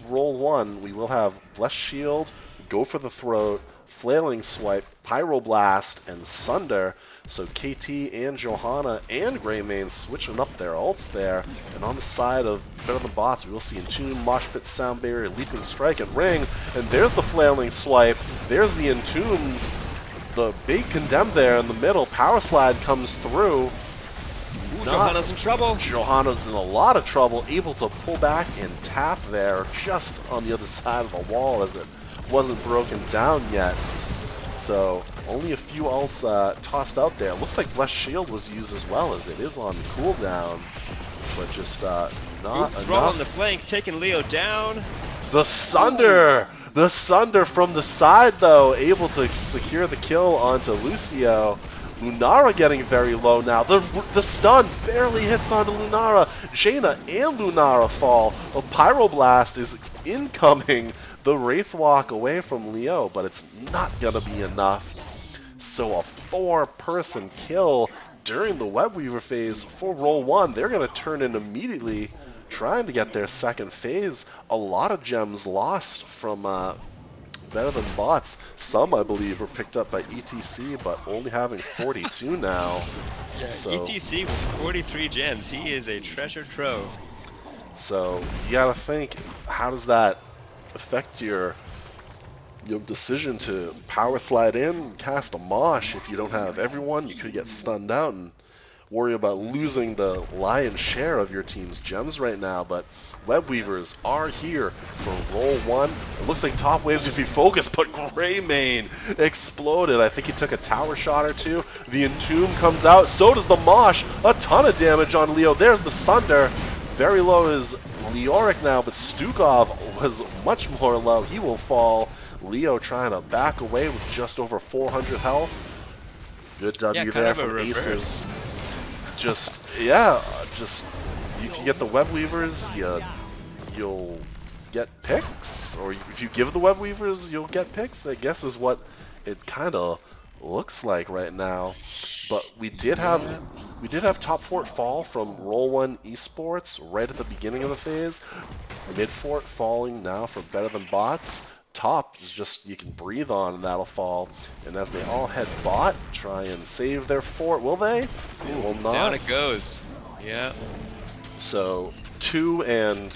Roll1, we will have Blessed Shield, Go for the Throat, Flailing Swipe, Pyroblast, and Sunder. So KT and JOHANNA and Greymane switching up their ults there. And on the side of Better Than Bots, we will see Entomb, Mosh Pit, Sound Barrier, Leaping Strike, and Ring. And there's the Flailing Swipe. There's the Entomb. The big Condemn there in the middle. Power Slide comes through. JOHANNA's in trouble. JOHANNA's in a lot of trouble, able to pull back and tap there just on the other side of the wall as it wasn't broken down yet. So only a few ults tossed out there. Looks like Blessed Shield was used as well as it is on cooldown, but just not enough. THRALL on the flank, taking Leo down. The Sunder! The Sunder from the side, though, able to secure the kill onto Lucio. Lunara getting very low now. The stun barely hits onto Lunara. JAINA and Lunara fall. A Pyroblast is incoming. The Wraith walk away from Leo, but it's not going to be enough. So a 4-person kill during the Webweaver phase for Roll1. They're going to turn in immediately, trying to get their second phase. A lot of gems lost from Better Than Bots. Some, I believe, were picked up by ETC, but only having 42 now. Yeah, so, ETC with 43 gems. He is a treasure trove. So you gotta think, how does that affect your decision to power slide in, cast a Mosh? If you don't have everyone, you could get stunned out and worry about losing the lion's share of your team's gems right now. But Webweavers are here for Roll1. It looks like top waves would be focused, but Greymane exploded. I think he took a tower shot or two. The Entomb comes out, so does the Mosh. A ton of damage on Leo. There's the Sunder. Very low is Leoric now, but Stukov was much more low. He will fall. Leo trying to back away with just over 400 health. Good W there from Aces. Just if you get the Webweavers, you'll get picks, or if you give the Webweavers, you'll get picks, I guess is what it kind of looks like right now. But we did have top fort fall from Roll1Esports right at the beginning of the phase. Mid fort falling now for Better Than Bots. Top is just you can breathe on and that'll fall. And as they all head bot, try and save their fort. Will they? They will not. Down it goes. Yeah. So 2 and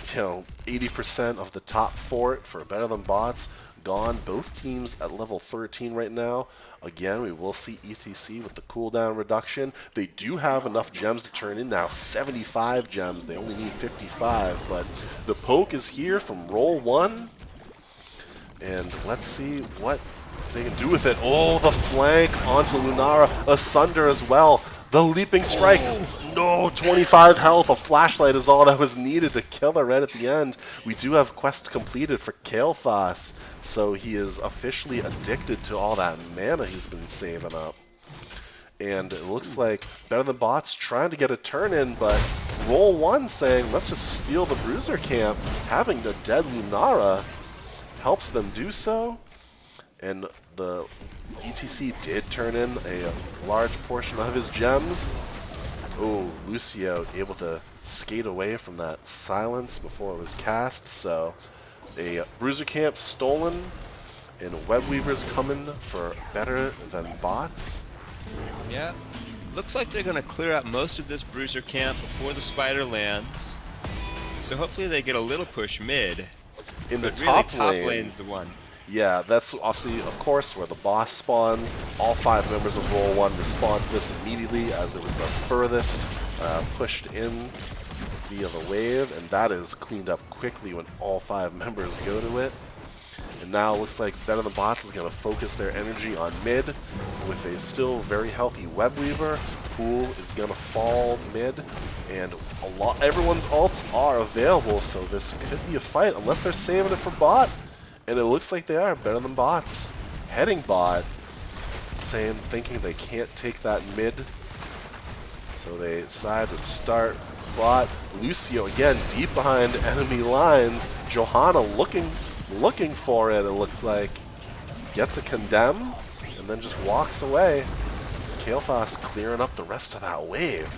80% of the top fort for Better Than Bots gone. Both teams at level 13 right now. Again, we will see ETC with the cooldown reduction. They do have enough gems to turn in now. 75 gems. They only need 55. But the poke is here from Roll1. And let's see what they can do with it. Oh, the flank onto Lunara. A Sunder as well. The leaping strike. No, 25 health. A flashlight is all that was needed to kill her right at the end. We do have quest completed for Kael'thas, so he is officially addicted to all that mana he's been saving up. And it looks like Better Than Bots trying to get a turn in, but Roll1 saying, let's just steal the Bruiser camp. Having the dead Lunara helps them do so, and the ETC did turn in a large portion of his gems. Oh, Lucio able to skate away from that silence before it was cast, so a Bruiser camp stolen, and Webweavers coming for Better Than Bots. Yeah, looks like they're going to clear out most of this Bruiser camp before the Spider lands, so hopefully they get a little push mid. In the But top really, lane, lane's the one. yeah, that's obviously, of course, where the boss spawns. All 5 members of Roll1 respond to this immediately, as it was the furthest pushed in via the wave, and that is cleaned up quickly when all 5 members go to it. And now it looks like Better Than Bots is going to focus their energy on mid with a still very healthy Webweaver. Pool is going to fall mid, and everyone's ults are available, so this could be a fight unless they're saving it for bot. And it looks like they are. Better Than Bots heading bot, thinking they can't take that mid, so they decide to start bot. Lucio again deep behind enemy lines. JOHANNA looking for it, it looks like. Gets a condemn and then just walks away. Kael'thas clearing up the rest of that wave.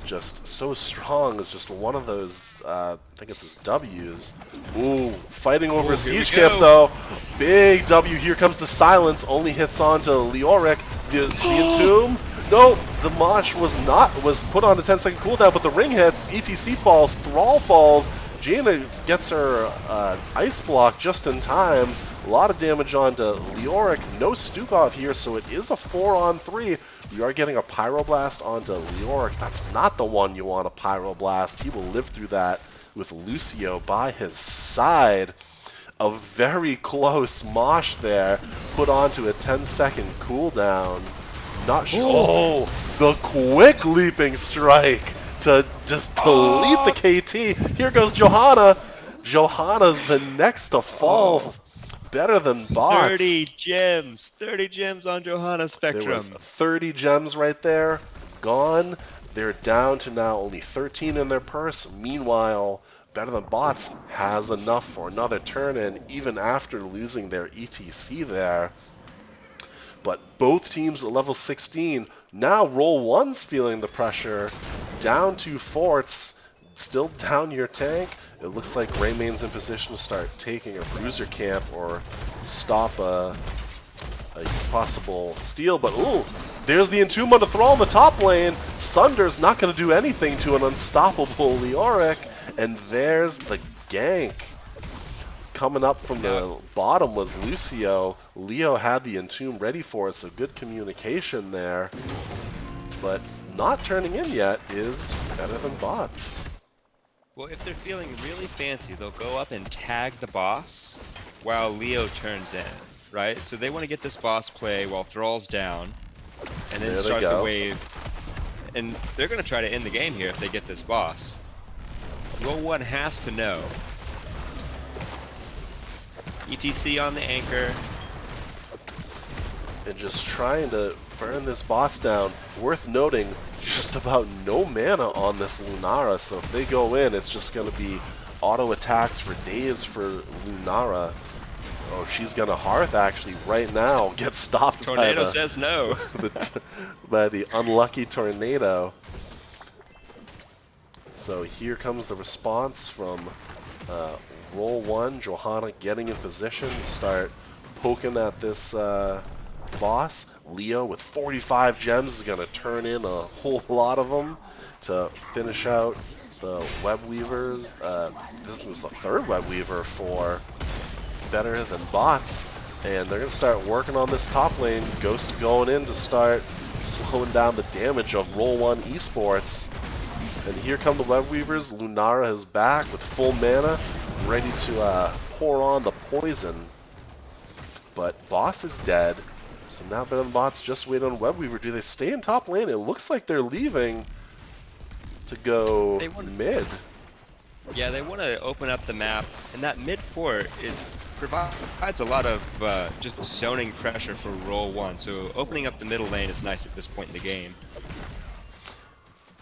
Just so strong. It's just one of those, I think it's his W's. Ooh, fighting over a siege camp though. Big W. Here comes the silence. Only hits on to Leoric. The Entomb. No, the Mosh was put on a 10-second cooldown, but the ring hits. ETC falls. THRALL falls. JAINA gets her ice block just in time. A lot of damage onto Leoric. No Stukov here, so it is a 4-on-3. We are getting a Pyroblast onto Leoric. That's not the one you want to Pyroblast. He will live through that with Lucio by his side. A very close mosh there, put onto a 10-second cooldown. Not sure. Oh, the quick leaping strike to just delete the KT. Here goes JOHANNA. JOHANNA's the next to fall. Better than bots. 30 gems. 30 gems on JOHANNA Spectrum. There was 30 gems right there. Gone. They're down to now only 13 in their purse. Meanwhile, Better Than Bots has enough for another turn in, even after losing their ETC there. But both teams at level 16. Now Roll1's feeling the pressure. Down 2 forts. Still down your tank. It looks like Rayman's in position to start taking a bruiser camp or stop a possible steal. But ooh, there's the Entomb on the Thrall in the top lane. Sunder's not going to do anything to an unstoppable Leoric. And there's the gank. Coming up from the bottom was Lucio. Leo had the Entomb ready for it, so good communication there. But not turning in yet is Better Than Bots. Well, if they're feeling really fancy, they'll go up and tag the boss while Leo turns in, right? So they want to get this boss play while Thrall's down, and then start the wave. And they're going to try to end the game here if they get this boss. Roll1 has to know. ETC on the anchor. And just trying to burn this boss down. Worth noting, just about no mana on this Lunara, so if they go in, it's just going to be auto attacks for days for Lunara. Oh, she's going to Hearth actually right now. Get stopped Tornado says no. by the unlucky Tornado. So here comes the response from Roll1. JOHANNA getting in position to start poking at this boss. Leo with 45 gems is going to turn in a whole lot of them to finish out the Web Weavers. This was the third Web Weaver for Better Than Bots. And they're going to start working on this top lane. Ghost going in to start slowing down the damage of Roll1Esports. And here come the Web Weavers. Lunara is back with full mana, ready to pour on the poison. But boss is dead. So now Better Than Bots just wait on Web Weaver. Do they stay in top lane? It looks like they're leaving to go mid. Yeah, they want to open up the map, and that mid fort provides a lot of just zoning pressure for Roll1. So opening up the middle lane is nice at this point in the game.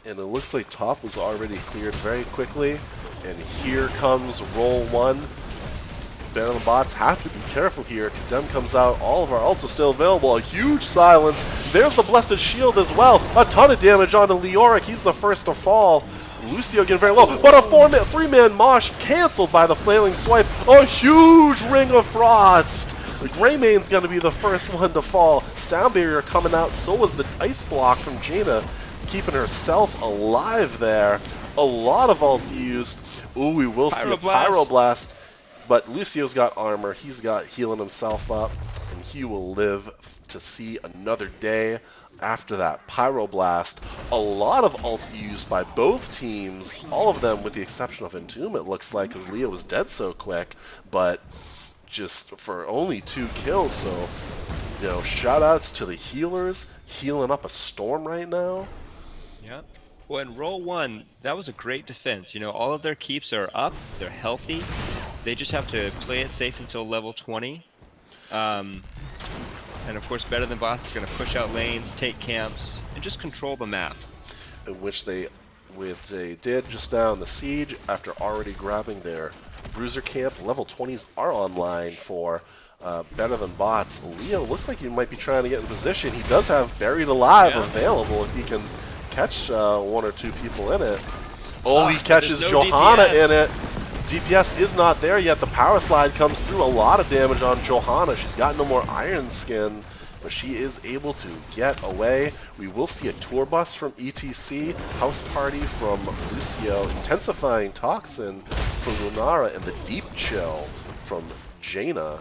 And it looks like top was already cleared very quickly. And here comes Roll1. Better Than Bots have to be careful here. Condemn comes out. All of our ults are still available. A huge silence. There's the Blessed Shield as well. A ton of damage onto Leoric. He's the first to fall. Lucio getting very low. But a 3-man mosh canceled by the Flailing Swipe. A huge Ring of Frost. Greymane's going to be the first one to fall. Sound Barrier coming out. So was the Ice Block from JAINA, keeping herself alive there. A lot of ults used. Ooh, we will see a Pyroblast. But Lucio's got armor, he's got healing himself up, and he will live to see another day after that Pyroblast. A lot of ults used by both teams, all of them with the exception of Entomb, it looks like, because Leo was dead so quick, but just for only 2 kills, so, you know, shout-outs to the healers, healing up a storm right now. Yeah. Well, in Roll1, that was a great defense. You know, all of their keeps are up, they're healthy. They just have to play it safe until level 20. And of course, Better Than Bots is going to push out lanes, take camps, and just control the map. In which they did just now in the Siege, after already grabbing their Bruiser camp. Level 20s are online for Better Than Bots. Leo looks like he might be trying to get in position. He does have Buried Alive available if he can catch 1 or 2 people in it. Oh, he catches JOHANNA in it. DPS is not there yet. The power slide comes through. A lot of damage on JOHANNA. She's got no more Iron Skin, but she is able to get away. We will see a tour bus from ETC, House Party from Lucio, Intensifying Toxin from Lunara, and the Deep Chill from JAINA.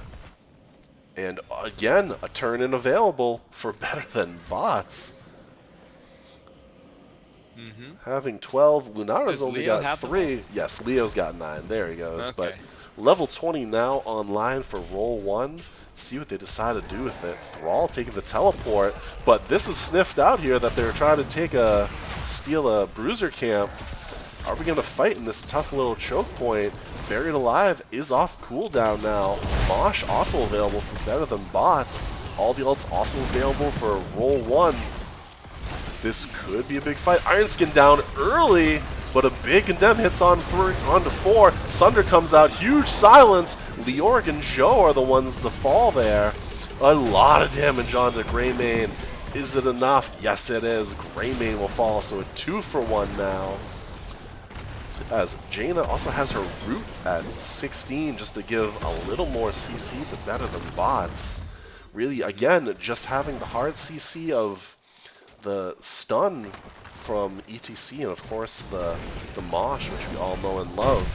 And again, a turn-in available for Better Than Bots. Mm-hmm. having 12. Lunara's Does only Leo got have them all? 3. Yes, Leo's got 9. There he goes. But Okay. level 20 now online for Roll1. See what they decide to do with it. Thrall taking the teleport, but this is sniffed out here that they're trying to steal a bruiser camp. Are we going to fight in this tough little choke point? Buried Alive is off cooldown now. Mosh also available for Better Than Bots. All the ults also available for Roll1. This could be a big fight. Ironskin down early, but a big condemn hits on onto 4. Sunder comes out, huge silence. Leoric and Joe are the ones to fall there. A lot of damage onto Greymane. Is it enough? Yes, it is. Greymane will fall, so a 2-for-1 now. As Jaina also has her root at 16 just to give a little more CC to Better Than Bots. Really, again, just having the hard CC of the stun from ETC and of course the Mosh, which we all know and love.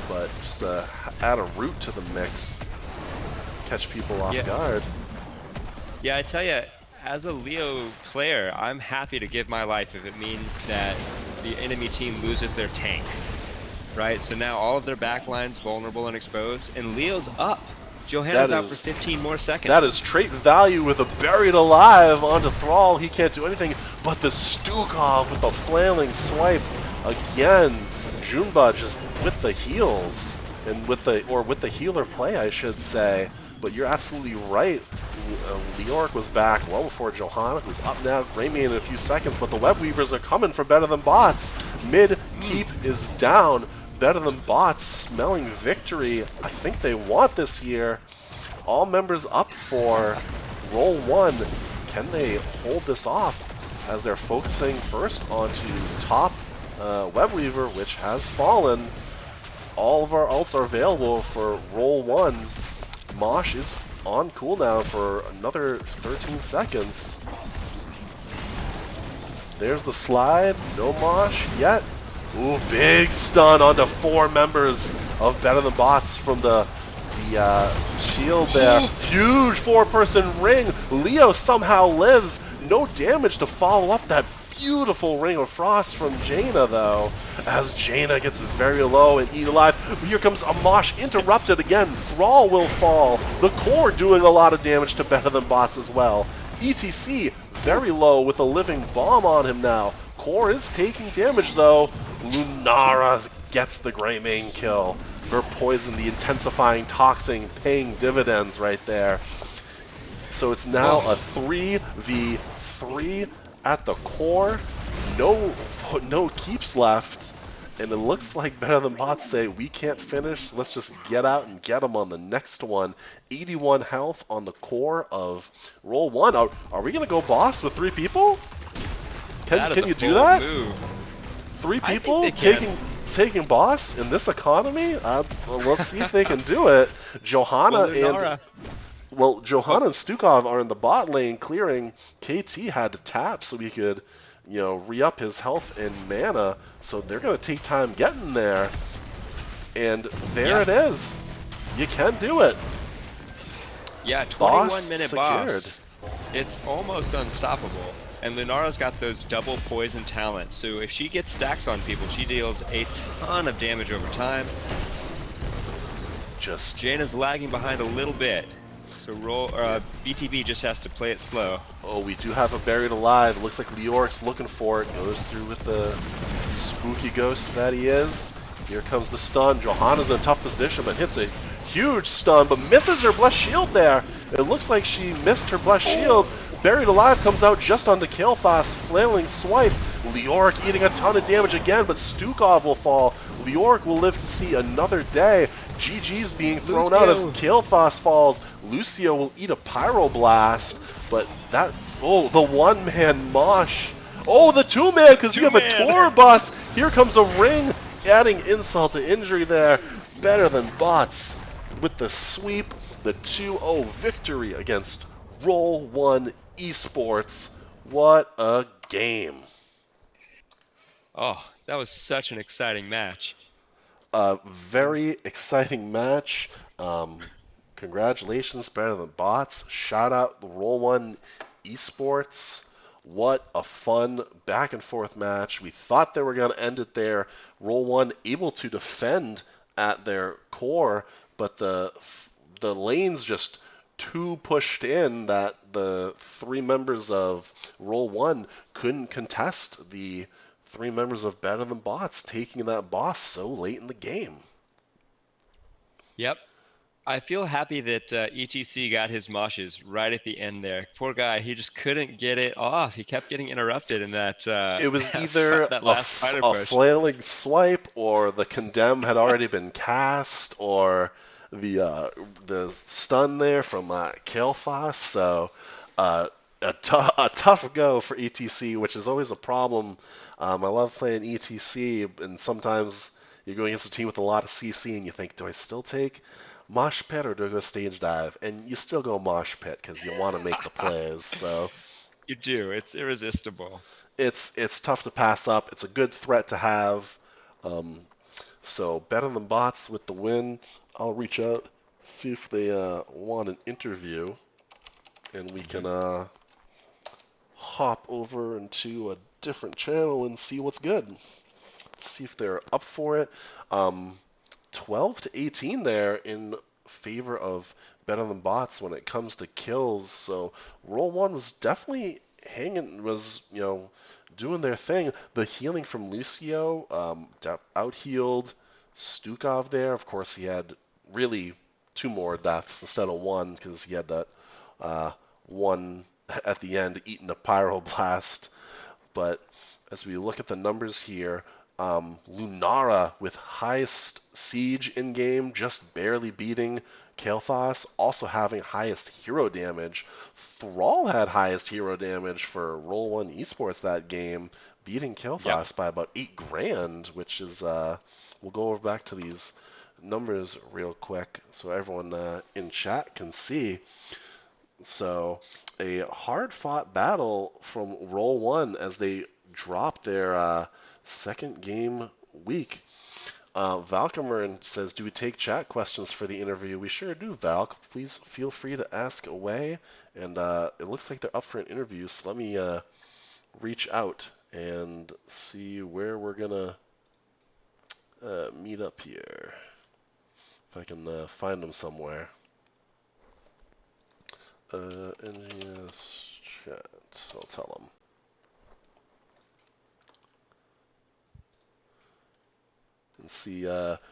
But just to add a root to the mix, catch people off guard. Yeah, I tell you, as a Leo player, I'm happy to give my life if it means that the enemy team loses their tank. Right? So now all of their backlines vulnerable and exposed, and Leo's up. JOHANNA's out for 15 more seconds. That is trait value with a Buried Alive onto Thrall. He can't do anything, but the Stukov with the flailing swipe. Again, Junba just with the heals, and with the healer play, I should say. But you're absolutely right. Leoric was back well before JOHANNA, who's up now. Greymane in a few seconds, but the Web Weavers are coming for Better Than Bots. Mid keep is down. Better Than Bots smelling victory. I think they want this here. All members up for Roll1. Can they hold this off as they're focusing first onto top Web Weaver, which has fallen. All of our ults are available for Roll1. Mosh is on cooldown for another 13 seconds. There's the slide. No Mosh yet. Ooh, big stun onto 4 members of Better Than Bots from the shield there. Huge 4-person ring. Leo somehow lives. No damage to follow up that beautiful Ring of Frost from Jaina, though, as Jaina gets very low and eat alive. Here comes a Mosh interrupted again. Thrall will fall. The core doing a lot of damage to Better Than Bots as well. ETC very low with a living bomb on him now. Core is taking damage, though. Lunara gets the Greymane kill. Her poison, the intensifying toxin, paying dividends right there. So it's now a 3v3 at the core. No keeps left. And it looks like Better Than Bots say, we can't finish. Let's just get out and get them on the next one. 81 health on the core of Roll1. Are we going to go boss with 3 people? Can you do that? Move. 3 people taking boss in this economy? Well, let's see if they can do it. JOHANNA and Stukov are in the bot lane clearing. KT had to tap so he could, re-up his health and mana. So they're going to take time getting there. And there it is. You can do it. Yeah, 21-minute boss. It's almost unstoppable. And Lunara's got those double poison talents, so if she gets stacks on people, she deals a ton of damage over time. Jaina's lagging behind a little bit, so BTB just has to play it slow. Oh, we do have a Buried Alive. Looks like Leoric's looking for it. Goes through with the spooky ghost that he is. Here comes the stun. JOHANNA's in a tough position, but hits a huge stun, but misses her Blessed Shield there. It looks like she missed her Blessed Shield. Buried Alive comes out just onto Kael'thas, flailing swipe. Leoric eating a ton of damage again, but Stukov will fall. Leoric will live to see another day. GG's being thrown out as Kael'thas falls. Lucio will eat a Pyroblast, but that's... Oh, the one-man Mosh. Oh, the two-man, because you have a tour bus. Here comes a ring, adding insult to injury there. Better Than Bots with the sweep, the 2-0 victory against Roll1Esports. What a game. Oh, that was such an exciting match. A very exciting match. Congratulations, Better Than Bots. Shout out the Roll1Esports. What a fun back and forth match. We thought they were going to end it there. Roll1 able to defend at their core, but the lanes just too pushed in that the three members of Roll1 couldn't contest the three members of Better Than Bots taking that boss so late in the game. Yep. I feel happy that ETC got his moshes right at the end there. Poor guy, he just couldn't get it off. He kept getting interrupted in that It was either that last fighter a push. flailing swipe, or the condemn had already been cast, or the stun there from Kael'thas. So a tough go for ETC, which is always a problem. I love playing ETC, and sometimes you're going against a team with a lot of CC, and you think, do I still take Mosh Pit or do I go Stage Dive? And you still go Mosh Pit because you want to make the plays. So You do. It's irresistible. it's tough to pass up. It's a good threat to have. Um, so Better Than Bots with the win. I'll reach out, see if they want an interview, and we can hop over into a different channel and see what's good. Let's see if they're up for it. 12 to 18 there in favor of Better Than Bots when it comes to kills. So Roll1 was definitely hanging, was, doing their thing. The healing from Lucio, out-healed Stukov there. Of course, he had really two more deaths instead of one because he had that one at the end eating a pyroblast. But as we look at the numbers here, Lunara with highest siege in game, just barely beating Kael'thas, also having highest hero damage. Thrall had highest hero damage for Roll1Esports that game, beating Yep. Kael'thas by about 8 grand, which is, we'll go over back to these numbers real quick so everyone in chat can see. So a hard-fought battle from Roll1 as they drop their second game week. Valkymer says, do we take chat questions for the interview? We sure do, Valk. Please feel free to ask away. And it looks like they're up for an interview, so let me reach out and see where we're going to meet up here. If I can find them somewhere. NGS chat. I'll tell them. And see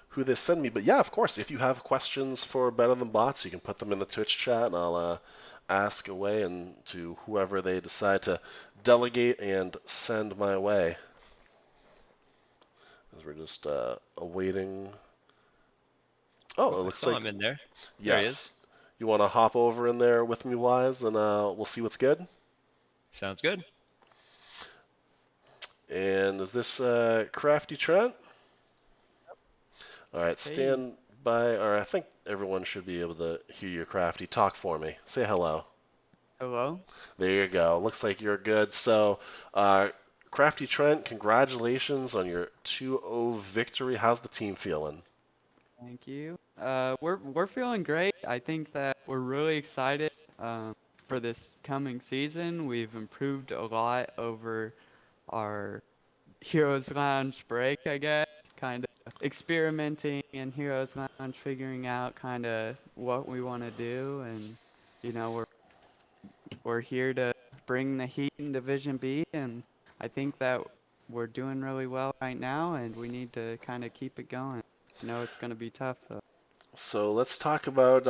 who they send me. But yeah, of course, if you have questions for Better Than Bots, you can put them in the Twitch chat, and I'll ask away and to whoever they decide to delegate and send my way. As we're just awaiting. Oh, it I looks saw like him in there. There he is. yes. You want to hop over in there with me, Wise, and we'll see what's good. Sounds good. And is this Crafty Trent? All right, Hey, stand by, or I think everyone should be able to hear you, Crafty. Talk for me. Say hello. hello. There you go. Looks like you're good. So, Crafty Trent, congratulations on your 2-0 victory. How's the team feeling? Thank you. We're feeling great. I think that we're really excited for this coming season. We've improved a lot over our Heroes Lounge break, I guess. Kind of experimenting in Heroes Lounge, figuring out kind of what we want to do, and we're here to bring the heat in Division B, and I think that we're doing really well right now, and we need to kind of keep it going. I know it's going to be tough, though. So let's talk about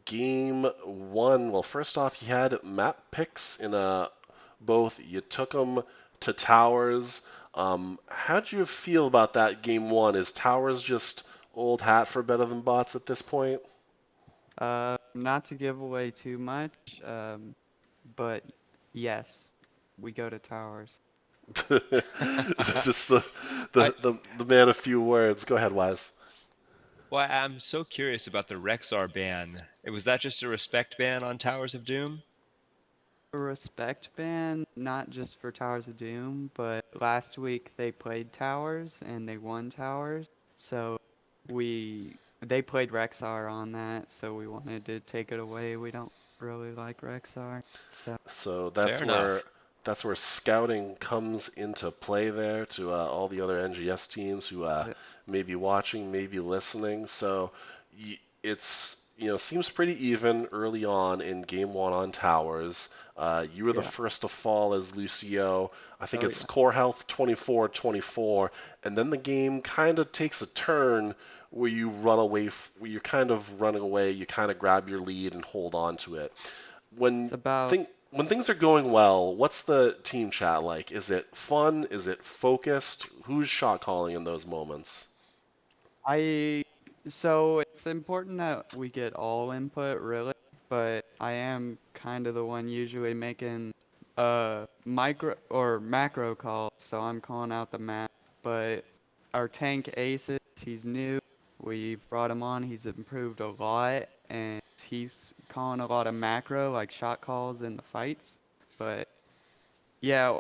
game one. Well, first off, you had map picks in both. You took them to Towers. How'd you feel about that game one? Is Towers just old hat for Better Than Bots at this point? Not to give away too much, but yes, we go to Towers. Just the, I the the the man of few words. Go ahead, Wise. Well, I'm so curious about the Rexar ban. Was that just a respect ban on Towers of Doom? A respect ban, not just for Towers of Doom, but last week they played Towers and they won Towers, so they played Rexar on that, so we wanted to take it away. We don't really like Rexar. So So Fair enough. that's where scouting comes into play there to all the other NGS teams who uh, may be watching, may be listening. So it's seems pretty even early on in game one on towers. You were the yeah, first to fall as Lucio. I think oh it's yeah, core health 24-24, and then the game kind of takes a turn where you run away, where you're kind of running away. You kind of grab your lead and hold on to it it's when about when things are going well, what's the team chat like? Is it fun? Is it focused? Who's shot calling in those moments? I so it's important that we get all input really, but I am kind of the one usually making micro or macro calls, so I'm calling out the map. But our tank Aces, he's new. We brought him on. He's improved a lot, and he's calling a lot of macro like shot calls in the fights. But yeah,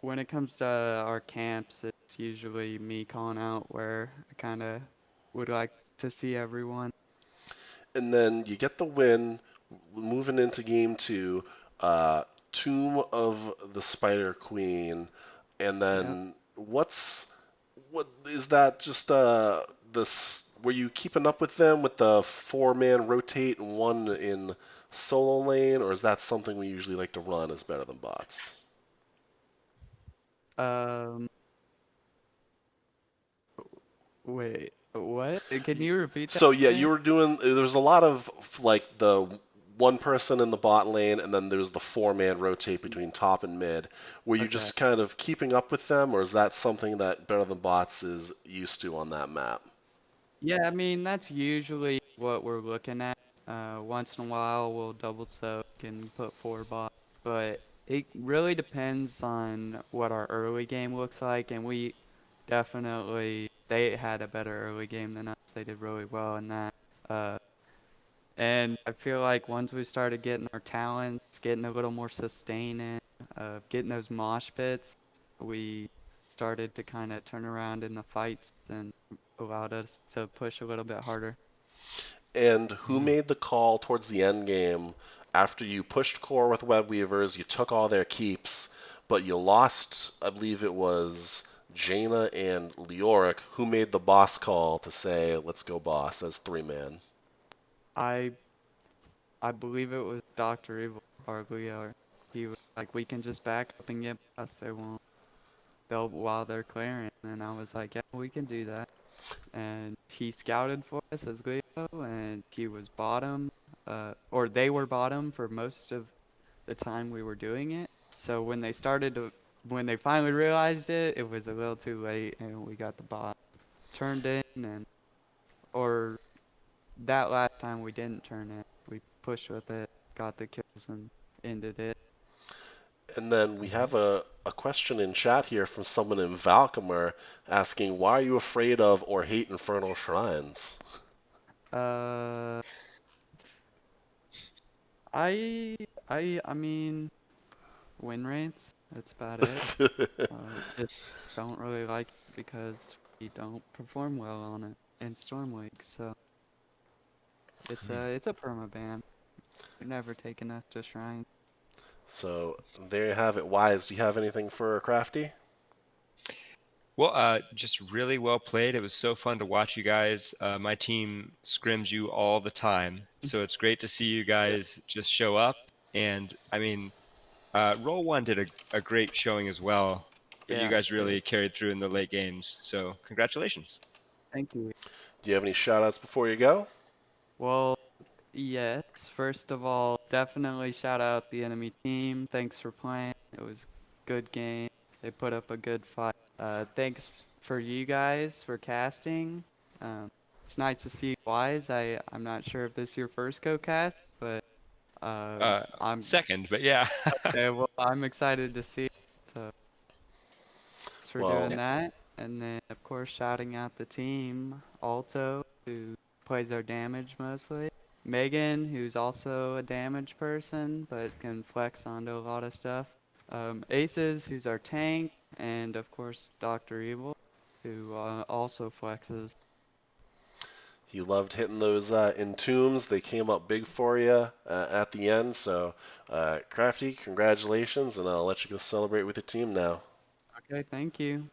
when it comes to our camps, it's usually me calling out where I kind of would like to see everyone. And then you get the win, moving into game two, uh, Tomb of the Spider Queen, and Yep. then what is that? Just this? Were you keeping up with them with the four-man rotate and one in solo lane, or is that something we usually like to run as better than bots? Um, wait, what? Can you repeat that So yeah, again? you were doing. There's a lot of like the one person in the bot lane, and then there's the four-man rotate between top and mid. Were you Okay. just kind of keeping up with them, or is that something that Better Than Bots is used to on that map? Yeah, I mean, that's usually what we're looking at. Once in a while, we'll double soak and put four bots, but it really depends on what our early game looks like, and we definitely, they had a better early game than us. They did really well in that. Uh, and I feel like once we started getting our talents, getting a little more sustaining, getting those mosh pits, we started to kind of turn around in the fights and allowed us to push a little bit harder. And who made the call towards the end game after you pushed core with web weavers, you took all their keeps, but you lost, I believe it was Jaina and Leoric, who made the boss call to say, let's go boss as three man. I I believe it was Dr. Evil or Leo. He was like, we can just back up and get past. They won't. They'll while they're clearing. And I was like, yeah, we can do that. And he scouted for us as Leo, and he was bottom, or they were bottom for most of the time we were doing it. So when they finally realized it, it was a little too late, and we got the bot turned in, and or that last time we didn't turn it, we pushed with it, got the kills, and ended it. And then we have a question in chat here from someone in Valcomer asking, why are you afraid of or hate Infernal Shrines? Uh, I I mean win rates. That's about it. Just don't really like it because we don't perform well on it in Storm League. So it's a perma ban. They're never taking us to Shrine. So there you have it. Wise, do you have anything for Crafty? Well, just really well played. It was so fun to watch you guys. My team scrims you all the time, so it's great to see you guys just show up. And I mean, Roll1 did a great showing as well, but you Yeah, guys they did. really carried through in the late games. So congratulations. Thank you. Do you have any shout outs before you go? Well, yes. First of all, definitely shout out the enemy team. Thanks for playing. It was a good game. They put up a good fight. Thanks for you guys for casting. Um, it's nice to see Wise. I'm not sure if this is your first co-cast, but Uh, I'm Second, but yeah. okay. Well, I'm excited to see it. So thanks for doing Well, Yeah. that. And then, of course, shouting out the team, Alto, who plays our damage mostly. Megan, who's also a damage person, but can flex onto a lot of stuff. Aces, who's our tank. And, of course, Dr. Evil, who also flexes. He loved hitting those entombs. They came up big for you at the end. So, Crafty, congratulations, and I'll let you go celebrate with your team now. Okay, thank you.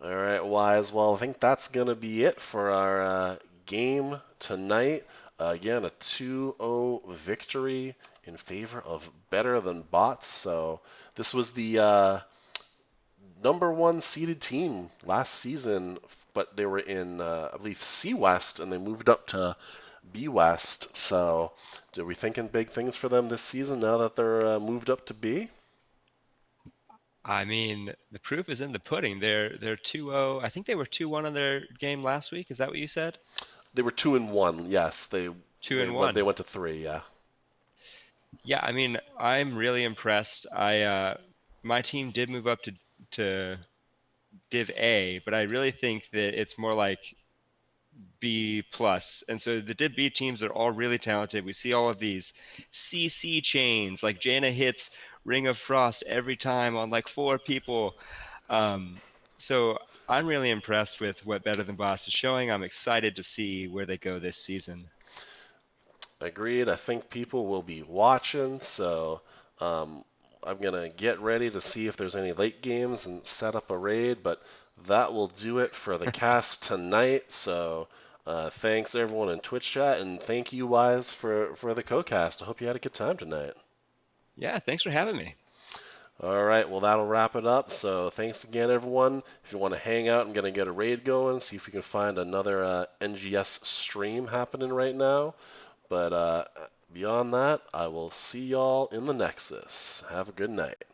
All right, Wise. Well, I think that's going to be it for our game tonight. Again, a 2-0 victory in favor of Better Than Bots. So this was the #1 seeded team last season, but they were in, I believe, C West, and they moved up to B West. So are we thinking big things for them this season now that they're moved up to B? I mean, the proof is in the pudding. They're 2-0. I think they were 2-1 in their game last week. Is that what you said? They were 2-1. Yes, they 2 and they 1. went to 3. Yeah. Yeah, I mean, I'm really impressed. My team did move up to Div A, but I really think that it's more like B plus. And so the Div B teams are all really talented. We see all of these CC chains, like JAINA hits Ring of Frost every time on like 4 people. Um, so I'm really impressed with what Better Than Boss is showing. I'm excited to see where they go this season. Agreed. I think people will be watching, so um, I'm gonna get ready to see if there's any late games and set up a raid. But that will do it for the cast tonight. So thanks everyone in Twitch chat, and thank you Wise for the co-cast. I hope you had a good time tonight. Yeah, thanks for having me. All right, well that'll wrap it up. So thanks again, everyone. If you want to hang out, I'm gonna get a raid going. See if we can find another NGS stream happening right now. But beyond that, I will see y'all in the Nexus. Have a good night.